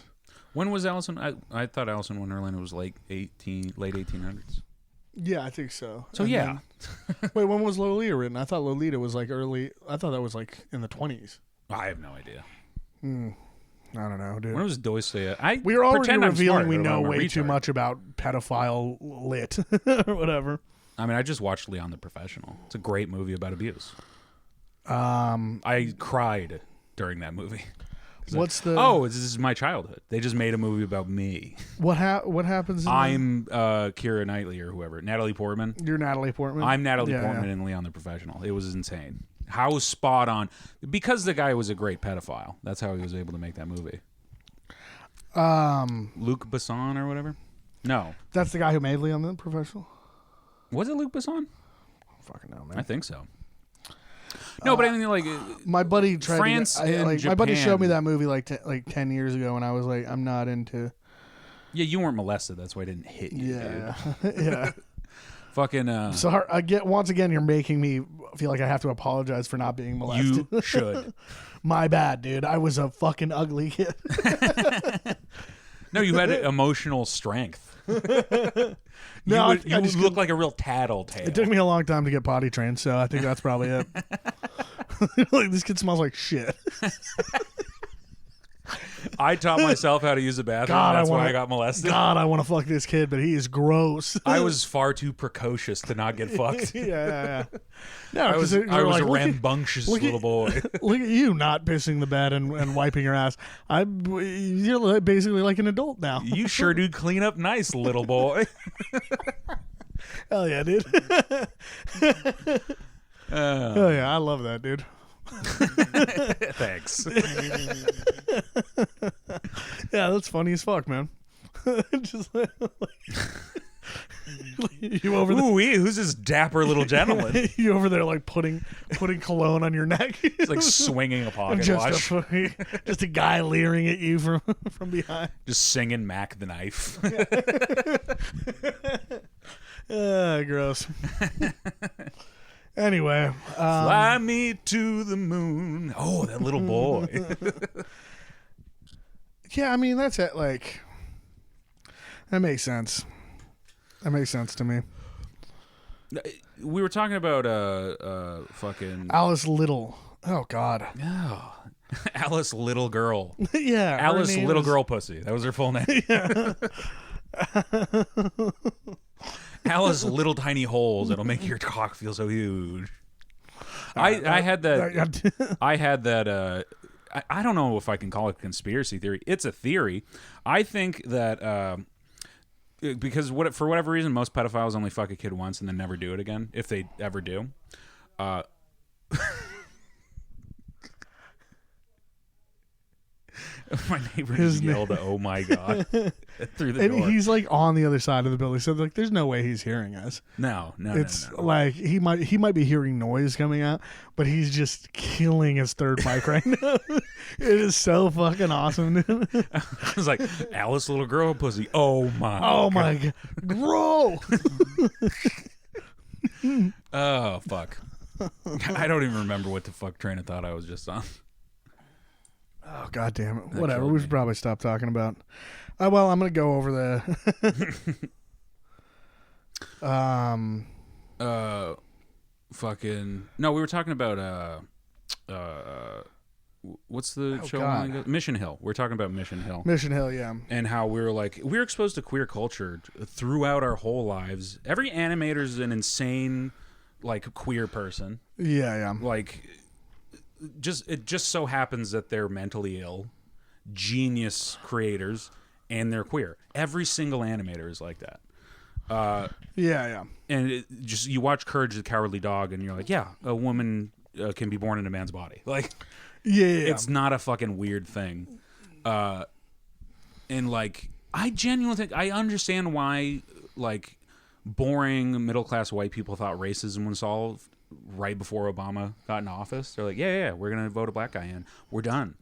When was Alice in? I thought Alice in Wonderland was late 1800s. Yeah, I think so. So And yeah. then- wait, when was Lolita written? I thought Lolita was like early. I thought that was like in the 20s. I have no idea. I don't know, dude. When was Dostoevsky? We are already pretend I'm revealing smart, we but know I'm a way too retard. much about pedophile lit or whatever. I mean, I just watched Leon the Professional. It's a great movie about abuse. Um, I cried during that movie. what's the This is my childhood. They just made a movie about me. what happens? In I'm Keira Knightley or whoever. Natalie Portman. You're Natalie Portman. I'm Natalie Yeah, Portman in Leon the Professional. It was insane. How spot on. Because the guy was a great pedophile. That's how he was able to make that movie. Luc Besson or whatever? No. That's the guy who made Leon the Professional. Was it Luc Besson? Fucking no, man. I think so. No, but I mean, like, My buddy tried. France and my buddy showed me Japan. that movie like 10 years ago, and I was like, I'm not into. yeah, you weren't molested. That's why I didn't hit you, Yeah, dude. yeah. Fucking, So once again, you're making me feel like I have to apologize for not being molested. you should. My bad, dude. I was a fucking ugly kid. No, you had emotional strength. No, I you think I just look like a real tattletale. It took me a long time to get potty trained, so I think that's probably it. Like, this kid smells like shit. I taught myself how to use a bathroom. God, That's I why wanna- I got molested. God, I want to fuck this kid, but he is gross. I was far too precocious to not get fucked. yeah. No, I was a rambunctious little boy. Look at you not pissing the bed and wiping your ass. You're basically like an adult now. You sure do clean up nice, little boy. Hell yeah, dude. Hell yeah, I love that, dude. Thanks. Yeah, that's funny as fuck, man. Just like, you over there. Ooh, who's this dapper little gentleman? You over there like putting cologne on your neck. It's like swinging a pocket just watch. just a guy leering at you from behind. Just singing Mac the Knife. Gross. Anyway, Fly me to the moon. Oh, that little boy. yeah, I mean that's it. Like, that makes sense. That makes sense to me. We were talking about fucking Alice Little. Oh God. oh, Alice Little Girl. Yeah. her Alice name Little is- Girl Pussy. That was her full name. Alice Little Tiny Holes. It'll make your cock feel so huge. I had that. I had that. I don't know if I can call it a conspiracy theory. It's a theory. I think that because for whatever reason, most pedophiles only fuck a kid once and then never do it again, if they ever do. My neighbor just yelled, "Oh my god!" through the And door. he's like on the other side of the building, so like, there's no way he's hearing us. No. It's like he might be hearing noise coming out, but he's just killing his third mic right now. It is so fucking awesome, dude. It's like Alice Little Girl Pussy. Oh my. Oh my god, grow! Oh fuck. I don't even remember what the fuck train of thought I was just on. Oh god damn it! Whatever. killed We me. should probably stop talking about. Well, I'm gonna go over the. Fucking no. We were talking about what's the show? God. Mission Hill. We're talking about Mission Hill. Mission Hill, yeah. And how we were exposed to queer culture throughout our whole lives. Every animator's an insane, like, queer person. Yeah. Like, it just so happens that they're mentally ill, genius creators, and they're queer. Every single animator is like that. Yeah. And you watch Courage the Cowardly Dog, and you're like, yeah, a woman can be born in a man's body. Like, Yeah. it's not a fucking weird thing. And like, I genuinely think I understand why, like, boring middle class white people thought racism was solved right before Obama got in office. They're like, yeah, we're gonna vote a black guy in. We're done.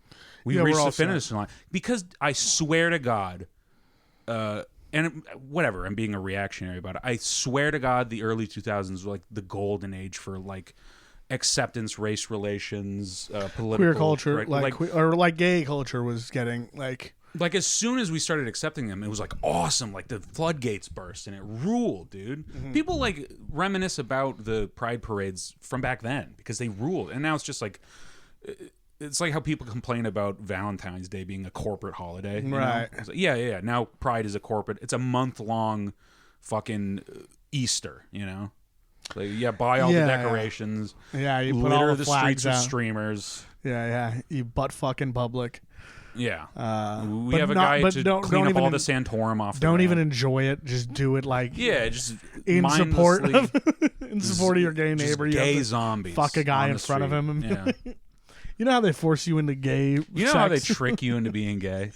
We Yeah, reached we're all the finish line. Because I swear to God, and whatever, I'm being a reactionary about it. I swear to God, the early 2000s were like the golden age for like acceptance, race relations, political queer culture, right? like gay culture was getting like as soon as we started accepting them, it was like awesome. Like the floodgates burst and it ruled, dude. People like reminisce about the pride parades from back then because they ruled, and now it's just like. It's like how people complain about Valentine's Day being a corporate holiday. Right. It's like, yeah. Now Pride is a corporate. It's a month-long fucking Easter, you know? Like, buy all the decorations. Yeah, you put litter all the flags streets out. with streamers. Yeah. You butt fuck in public. Yeah. We but have a not- guy but to don't clean up even- all the Santorum off the Don't ground. even enjoy it. Just do it like just in support mindlessly of your gay just neighbor. You gay have to zombies. fuck a guy on in the front of street. him. Yeah. You know how they force you into gay You know sex? how they trick you into being gay?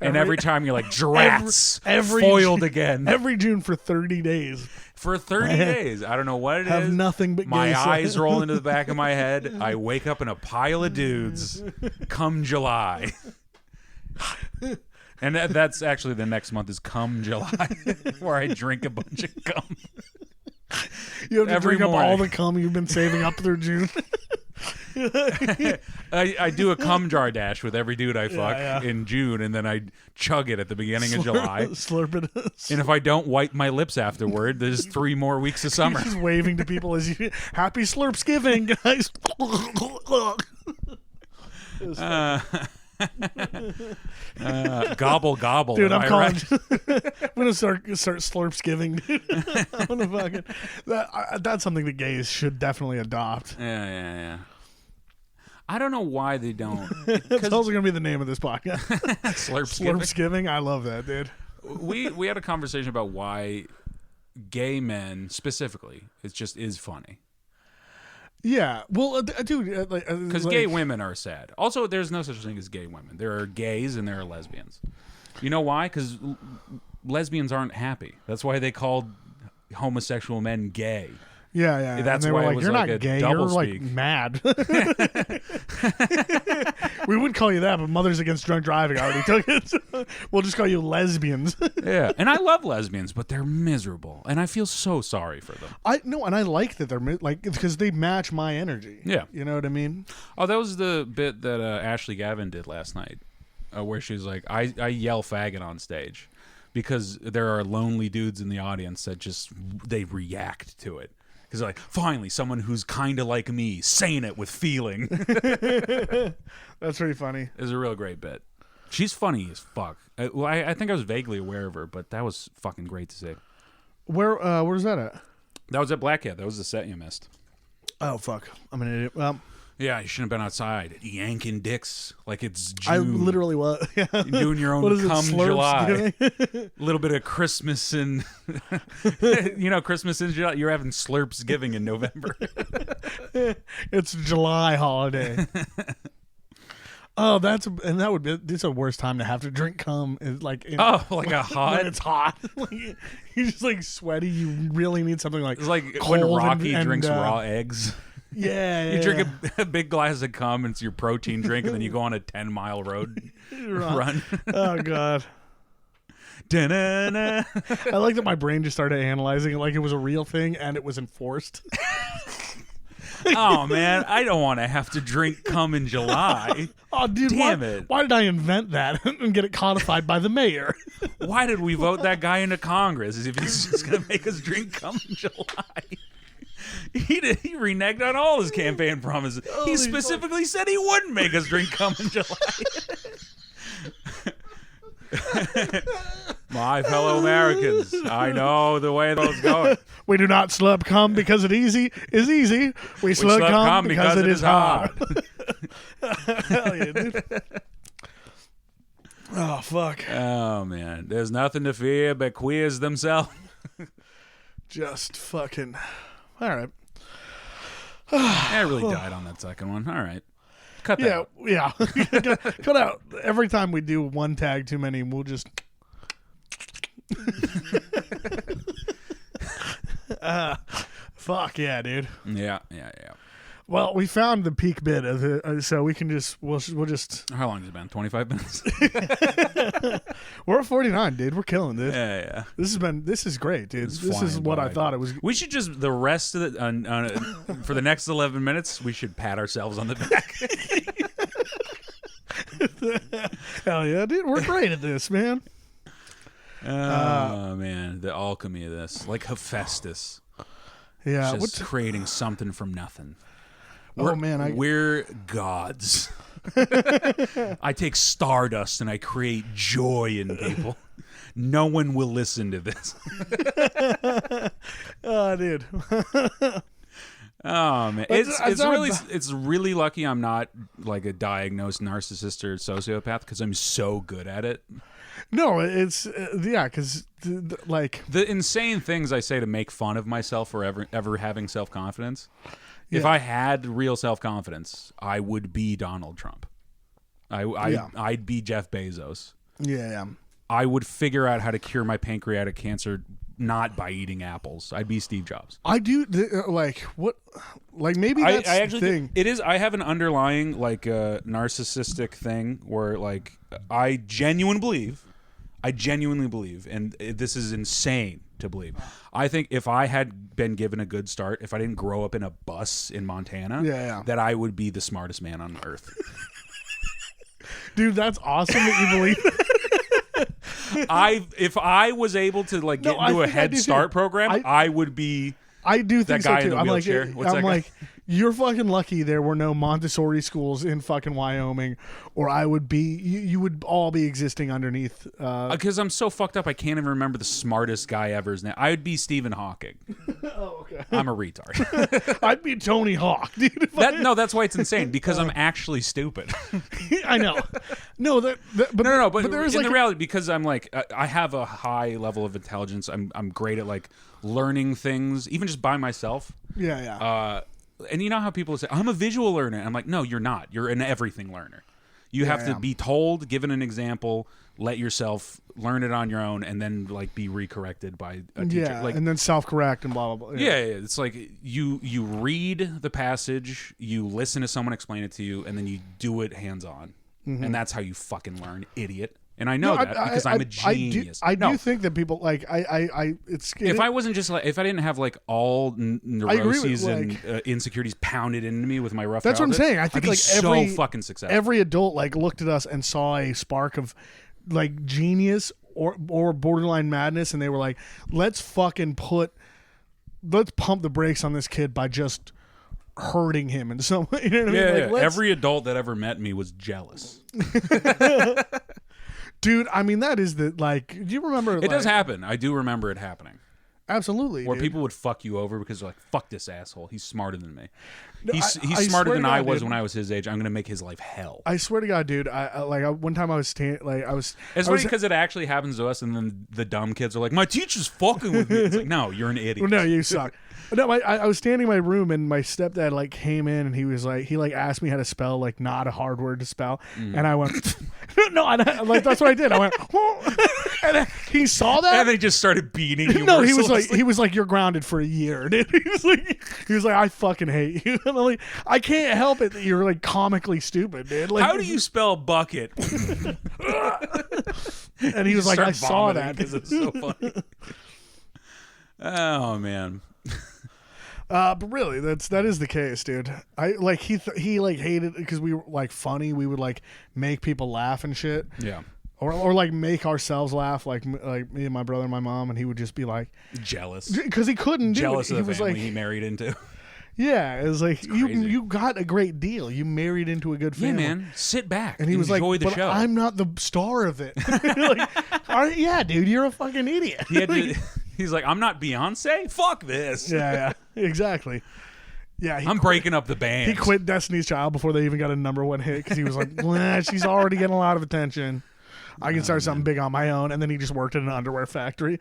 And every time you're like, drats, every foiled again. every June for 30 days. For 30 days. I don't know what it is. Have nothing but My gay eyes sex. roll into the back of my head. I wake up in a pile of dudes come July. And that's actually the next month is come July, where I drink a bunch of cum. You have to every drink up all morning. the cum you've been saving up through June. I do a cum jar dash with every dude I fuck yeah. in June, and then I chug it at the beginning of July. Slurp it. And if I don't wipe my lips afterward, there's 3 more weeks of summer. Just waving to people as you happy Slurpsgiving, guys. Gobble gobble. Dude, am I'm I calling. right? I'm gonna start Slurpsgiving. Dude. I'm gonna fucking. That's something that gays should definitely adopt. Yeah. I don't know why they don't. That's also gonna be the name of this podcast. Slurpsgiving. Slurpsgiving. I love that, dude. We had a conversation about why gay men specifically is funny. Yeah. Well, dude, Because gay women are sad. Also, there's no such thing as gay women. There are gays and there are lesbians. You know why? Because lesbians aren't happy. That's why they called homosexual men gay. Yeah. That's and they why were it like, was "You're like not a gay. You're like doublespeak." mad." We would call you that, but Mothers Against Drunk Driving already took it. So we'll just call you lesbians. Yeah, and I love lesbians, but they're miserable, and I feel so sorry for them. And I like that they're like because they match my energy. Yeah. You know what I mean? Oh, that was the bit that Ashley Gavin did last night, where she was like, I yell faggot on stage because there are lonely dudes in the audience that they react to it. Because they're like, finally, someone who's kind of like me, saying it with feeling. That's pretty funny. It's a real great bit. She's funny as fuck. I think I was vaguely aware of her, but that was fucking great to see. Where's that at? That was at Black Hat. That was the set you missed. Oh fuck! I'm an idiot. Well, Yeah, you shouldn't have been outside yanking dicks like it's June. I literally was. Yeah. You're doing your own What is it, come July. Slurpsgiving? A little bit of Christmas and Christmas in July. You're having Slurpsgiving in November. It's July holiday. Oh, it's the worst time to have to drink cum. Is like A hot. when it's hot. Like, you're just like sweaty. You really need something like It's like cold when Rocky and, drinks uh, raw eggs. Yeah, You drink a big glass of cum, and it's your protein drink, and then you go on a 10-mile road run. Oh god. Da-na-na. I like that my brain just started analyzing it like it was a real thing and it was enforced. Oh man, I don't want to have to drink cum in July. Oh, dude, Damn it. Why did I invent that and get it codified by the mayor? Why did we vote that guy into Congress? As if he's just going to make us drink cum in July. He reneged on all his campaign promises. He specifically said he wouldn't make us drink cum in July. My fellow Americans, I know the way those going. We do not slurp cum because it is easy. We slurp cum because it is hard. Hell yeah, dude. Oh, fuck. Oh, man. There's nothing to fear but queers themselves. Just fucking... All right. I really died on that second one. All right. Cut that out. Yeah. Cut out. Every time we do one tag too many, we'll just... Fuck yeah, dude. Yeah. Well, we found the peak bit of it, so we can just we'll just. How long has it been? 25 minutes. We're at 49, dude. We're killing this. Yeah. This is great, dude. This is what I thought it was. We should just the rest of the for the next 11 minutes. We should pat ourselves on the back. Hell yeah, dude. We're great at this, man. Oh man, the alchemy of this, like Hephaestus. Yeah, just creating something from nothing. Man, we're gods. I take stardust and I create joy in people. No one will listen to this. Oh, dude. Oh man, it's really lucky I'm not like a diagnosed narcissist or sociopath because I'm so good at it. No, it's because like the insane things I say to make fun of myself for ever having self-confidence. Yeah. If I had real self-confidence, I would be Donald Trump. I'd be Jeff Bezos. Yeah. I would figure out how to cure my pancreatic cancer not by eating apples. I'd be Steve Jobs. I do maybe that's I actually the thing. It is. I have an underlying like narcissistic thing where like I genuinely believe, and this is insane to believe. I think if I had been given a good start, if I didn't grow up in a bus in Montana, that I would be the smartest man on earth. Dude, that's awesome that you believe that. If I was able to like get into a Head Start program, I would be. I do think that guy so too. in the wheelchair. I'm like, you're fucking lucky there were no Montessori schools in fucking Wyoming, or I would be. You would all be existing underneath. Because I'm so fucked up, I can't even remember the smartest guy ever's name. I would be Stephen Hawking. Oh, okay. I'm a retard. I'd be Tony Hawk, dude. That's why it's insane because I'm actually stupid. I know. No, but there is in like the reality, because I'm like I have a high level of intelligence. I'm great at like learning things, even just by myself. Yeah. And you know how people say I'm a visual learner. I'm like, no, you're not. You're an everything learner. You have to be told, given an example, let yourself learn it on your own, and then like be recorrected by a teacher. Yeah, like, and then self-correct and blah blah blah. Yeah, it's like you read the passage, you listen to someone explain it to you, and then you do it hands-on, and that's how you fucking learn, idiot. And I know because I'm a genius. I do think that people like if I wasn't just like if I didn't have like all neuroses and insecurities pounded into me with my rough. That's what I'm saying. I think I'd like be so fucking successful. Every adult like looked at us and saw a spark of like genius or borderline madness, and they were like, let's pump the brakes on this kid by just hurting him in some way. You know what I mean? Like, every adult that ever met me was jealous. Dude, I mean, that is the, like, do you remember? It does happen. I do remember it happening. Absolutely. Where people would fuck you over because they're like, fuck this asshole. He's smarter than me. He's smarter than I was when I was his age. I'm going to make his life hell. I swear to God, dude. One time I was It's funny because it actually happens to us, and then the dumb kids are like, my teacher's fucking with me. It's like, no, you're an idiot. Well, no, you suck. No, I was standing in my room, and my stepdad like came in, and he was like, asked me how to spell like not a hard word to spell, and I went, no, like that's what I did. I went, and he saw that, and they just started beating you. No, he was like, you're grounded for a year, dude. He was like, I fucking hate you. And I'm like, I can't help it that you're like comically stupid, dude. Like, how do you spell bucket? And he was like, I saw that because it's so funny. Oh man. But really, that is the case, dude. I like he hated it because we were like funny. We would like make people laugh and shit. Yeah. Or like make ourselves laugh, like me and my brother and my mom, and he would just be like jealous because he couldn't do jealous it. of the family like, he married into. Yeah, it was like you got a great deal. You married into a good family. Yeah, man. Sit back and he was enjoy like, the but show. I'm not the star of it. Like, yeah, dude, you're a fucking idiot. He's like, I'm not Beyonce? Fuck this. Yeah, exactly. Yeah, I'm breaking up the band. He quit Destiny's Child before they even got a #1 hit because he was like, she's already getting a lot of attention. I can start something big on my own. And then he just worked in an underwear factory.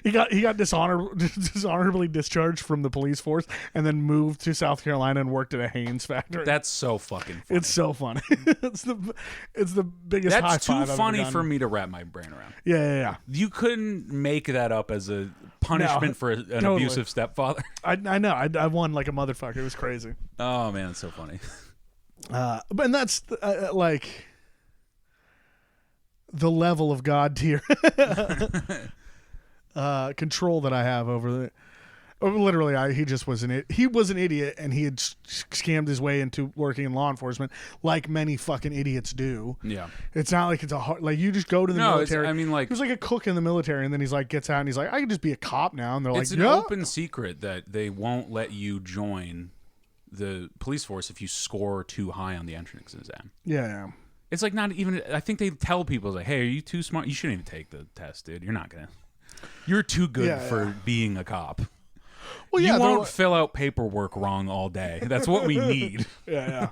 he got dishonorably discharged from the police force and then moved to South Carolina and worked at a Hanes factory. That's so fucking funny. It's so funny. it's the biggest high That's five too I've funny ever done. for me to wrap my brain around. Yeah. You couldn't make that up as a punishment for an abusive stepfather. I know. I won like a motherfucker. It was crazy. Oh man, it's so funny. But that's like the level of God tier control that I have over the. Literally, he just was he was an idiot, and he had scammed his way into working in law enforcement, like many fucking idiots do. Yeah, it's not like it's a hard, like you just go to the military. I mean, like he was like a cook in the military, and then he's like gets out and he's like, I can just be a cop now, and they're like, it's an open secret that they won't let you join the police force if you score too high on the entrance exam. Yeah. It's like not even. I think they tell people like, "Hey, are you too smart? You shouldn't even take the test, dude. You're not gonna. You're too good for being a cop." Well, you won't fill out paperwork wrong all day. That's what we need. Yeah.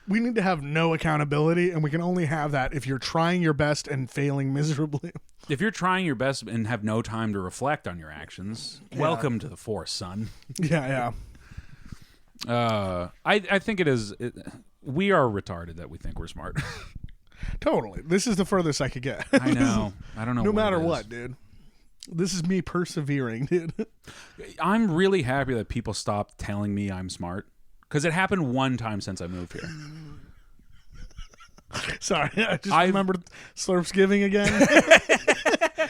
We need to have no accountability, and we can only have that if you're trying your best and failing miserably. If you're trying your best and have no time to reflect on your actions, welcome to the force, son. Yeah. I think it is. We are retarded that we think we're smart. Totally. This is the furthest I could get. I know. I don't know. No matter what, dude. This is me persevering, dude. I'm really happy that people stopped telling me I'm smart, because it happened one time since I moved here. Sorry, I just remembered Slurpsgiving again.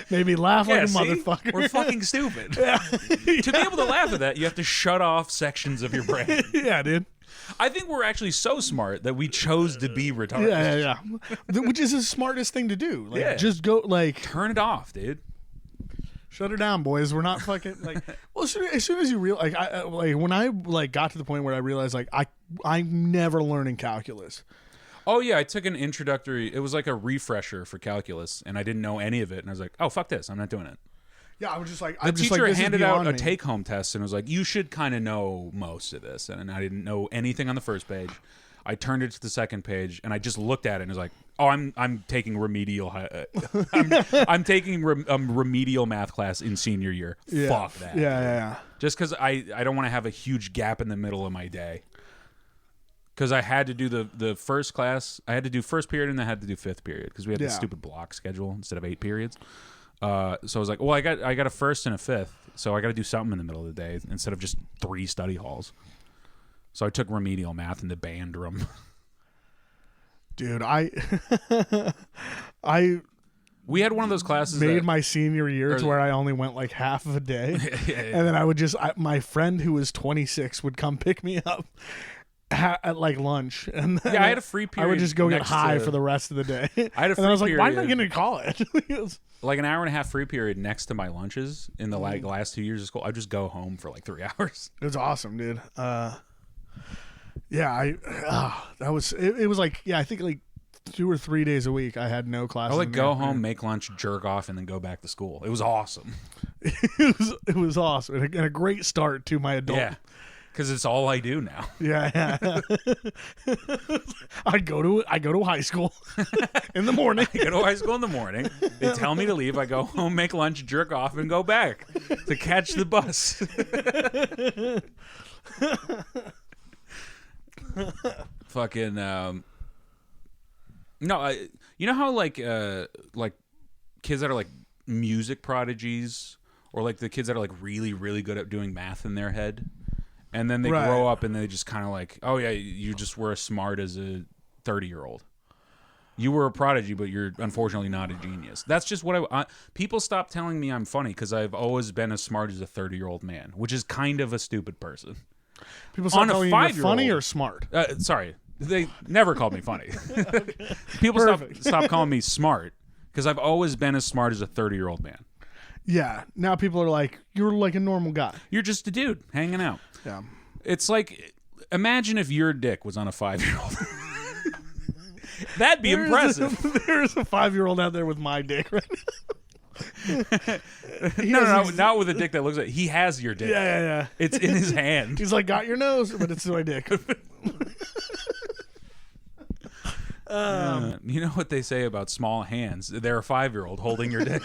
Made me laugh like a motherfucker. We're fucking stupid. Yeah. To be able to laugh at that, you have to shut off sections of your brain. Yeah, dude. I think we're actually so smart that we chose to be retarded. Yeah. Which is the smartest thing to do. Like, just go, like... Turn it off, dude. Shut her down, boys. We're not fucking like. Well, as soon as you realize, when I got to the point where I realized, like, I'm never learning calculus. Oh yeah, I took an introductory. It was like a refresher for calculus, and I didn't know any of it. And I was like, "Oh fuck this! I'm not doing it." Yeah, I was just like, the teacher handed out a take-home test and was like, "You should kind of know most of this," and I didn't know anything on the first page. I turned it to the second page, and I just looked at it and was like, "Oh, I'm taking remedial. I'm taking remedial math class in senior year. Yeah. Fuck that. Yeah. Just because I don't want to have a huge gap in the middle of my day. Because I had to do the first class. I had to do first period, and I had to do fifth period because we had this stupid block schedule instead of 8 periods. So I was like, well, I got a first and a fifth, so I got to do something in the middle of the day instead of just 3 study halls. So I took remedial math in the band room. Dude, we had one of those classes made my senior year to where I only went like half of a day. And then I would my friend who was 26 would come pick me up at like lunch. And then I had a free period. I would just go get high for the rest of the day. I had a free and I was like, period. why am I going to college? Like an hour and a half free period next to my lunches in the last 2 years of school. I'd just go home for like 3 hours. It was awesome, dude. That was it was like, I think like 2 or 3 days a week I had no classes. I would like go home, make lunch, jerk off, and then go back to school. It was awesome. it was awesome and a great start to my adult. Yeah, because it's all I do now. Yeah. I go to high school in the morning. I go to high school in the morning. They tell me to leave. I go home, make lunch, jerk off, and go back to catch the bus. Fucking no, you know how like kids that are like music prodigies, or like the kids that are like really really good at doing math in their head, and then they grow up and they just kind of like, oh yeah, you just were as smart as a 30-year-old. You were a prodigy, but you're unfortunately not a genius. That's just what people stop telling me I'm funny because I've always been as smart as a 30-year-old man, which is kind of a stupid person. People stop telling you you're funny or smart? Sorry. They never called me funny. Okay. People stop calling me smart because I've always been as smart as a 30-year-old man. Yeah. Now people are like, you're like a normal guy. You're just a dude hanging out. Yeah. It's like, imagine if your dick was on a 5-year-old. That'd be impressive. There's a 5-year-old out there with my dick right now. No, not with a dick that looks like he has your dick. Yeah. It's in his hand. He's like, got your nose, but it's my dick. You know what they say about small hands? They're a 5-year-old holding your dick.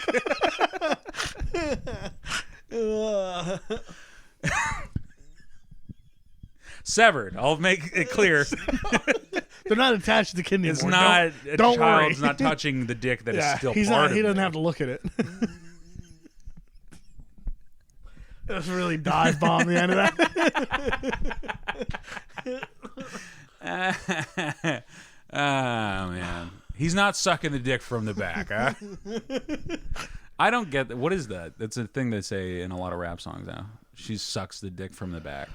Severed. I'll make it clear. They're not attached to the kidney It's anymore. not Don't a child's worry. not touching the dick that is still he's part not. of He doesn't it. have to look at it. That's really dive bomb the end of that. Oh man, he's not sucking the dick from the back, huh? I don't get that. What is that? That's a thing they say in a lot of rap songs now. She sucks the dick from the back.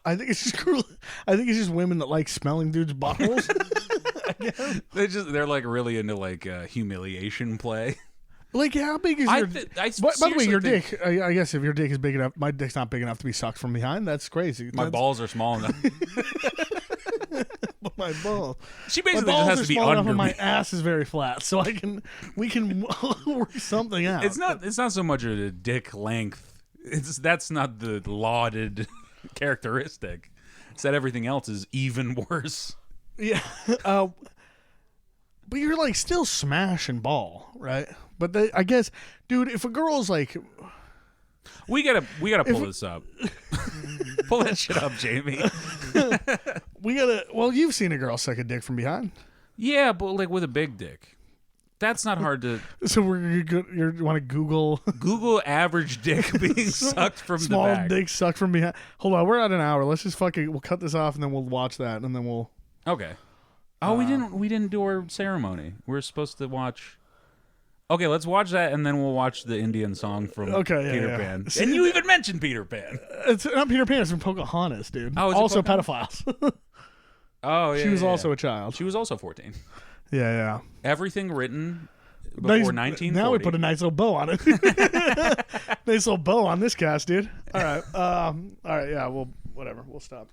I think it's just cruel. I think it's just women that like smelling dudes' buttholes. They're like really into like humiliation play. Like, how big is your? By the way, your dick. I guess if your dick is big enough, my dick's not big enough to be sucked from behind. That's crazy. My balls are small enough. My balls. She My basically balls just has are to be small enough under and my me. ass is very flat, so we can work something out. It's not so much a dick length. That's not the lauded characteristic. It's that everything else is even worse. Yeah. But you're like still smash and ball, right? But I guess, dude, if a girl's like, we gotta pull this up. Pull that shit up, Jamie. well, you've seen a girl suck a dick from behind. Yeah, but like with a big dick. That's not hard to. So you want to Google average dick being sucked from the small back. dick sucked from behind. Hold on, we're at an hour. Let's just we'll cut this off and then we'll watch that and then we'll. Okay. Oh, we didn't do our ceremony. We're supposed to watch. Okay, let's watch that and then we'll watch the Indian song from Peter Pan. See, and you even mentioned Peter Pan. It's not Peter Pan. It's from Pocahontas, dude. Oh, is it also Pocahontas? pedophiles. Oh, yeah. She was yeah, also yeah. a child. She was also 14. Yeah. Everything written before 1940. Now we put a nice little bow on it. Nice little bow on this cast, dude. All right. Yeah. Well, whatever. We'll stop.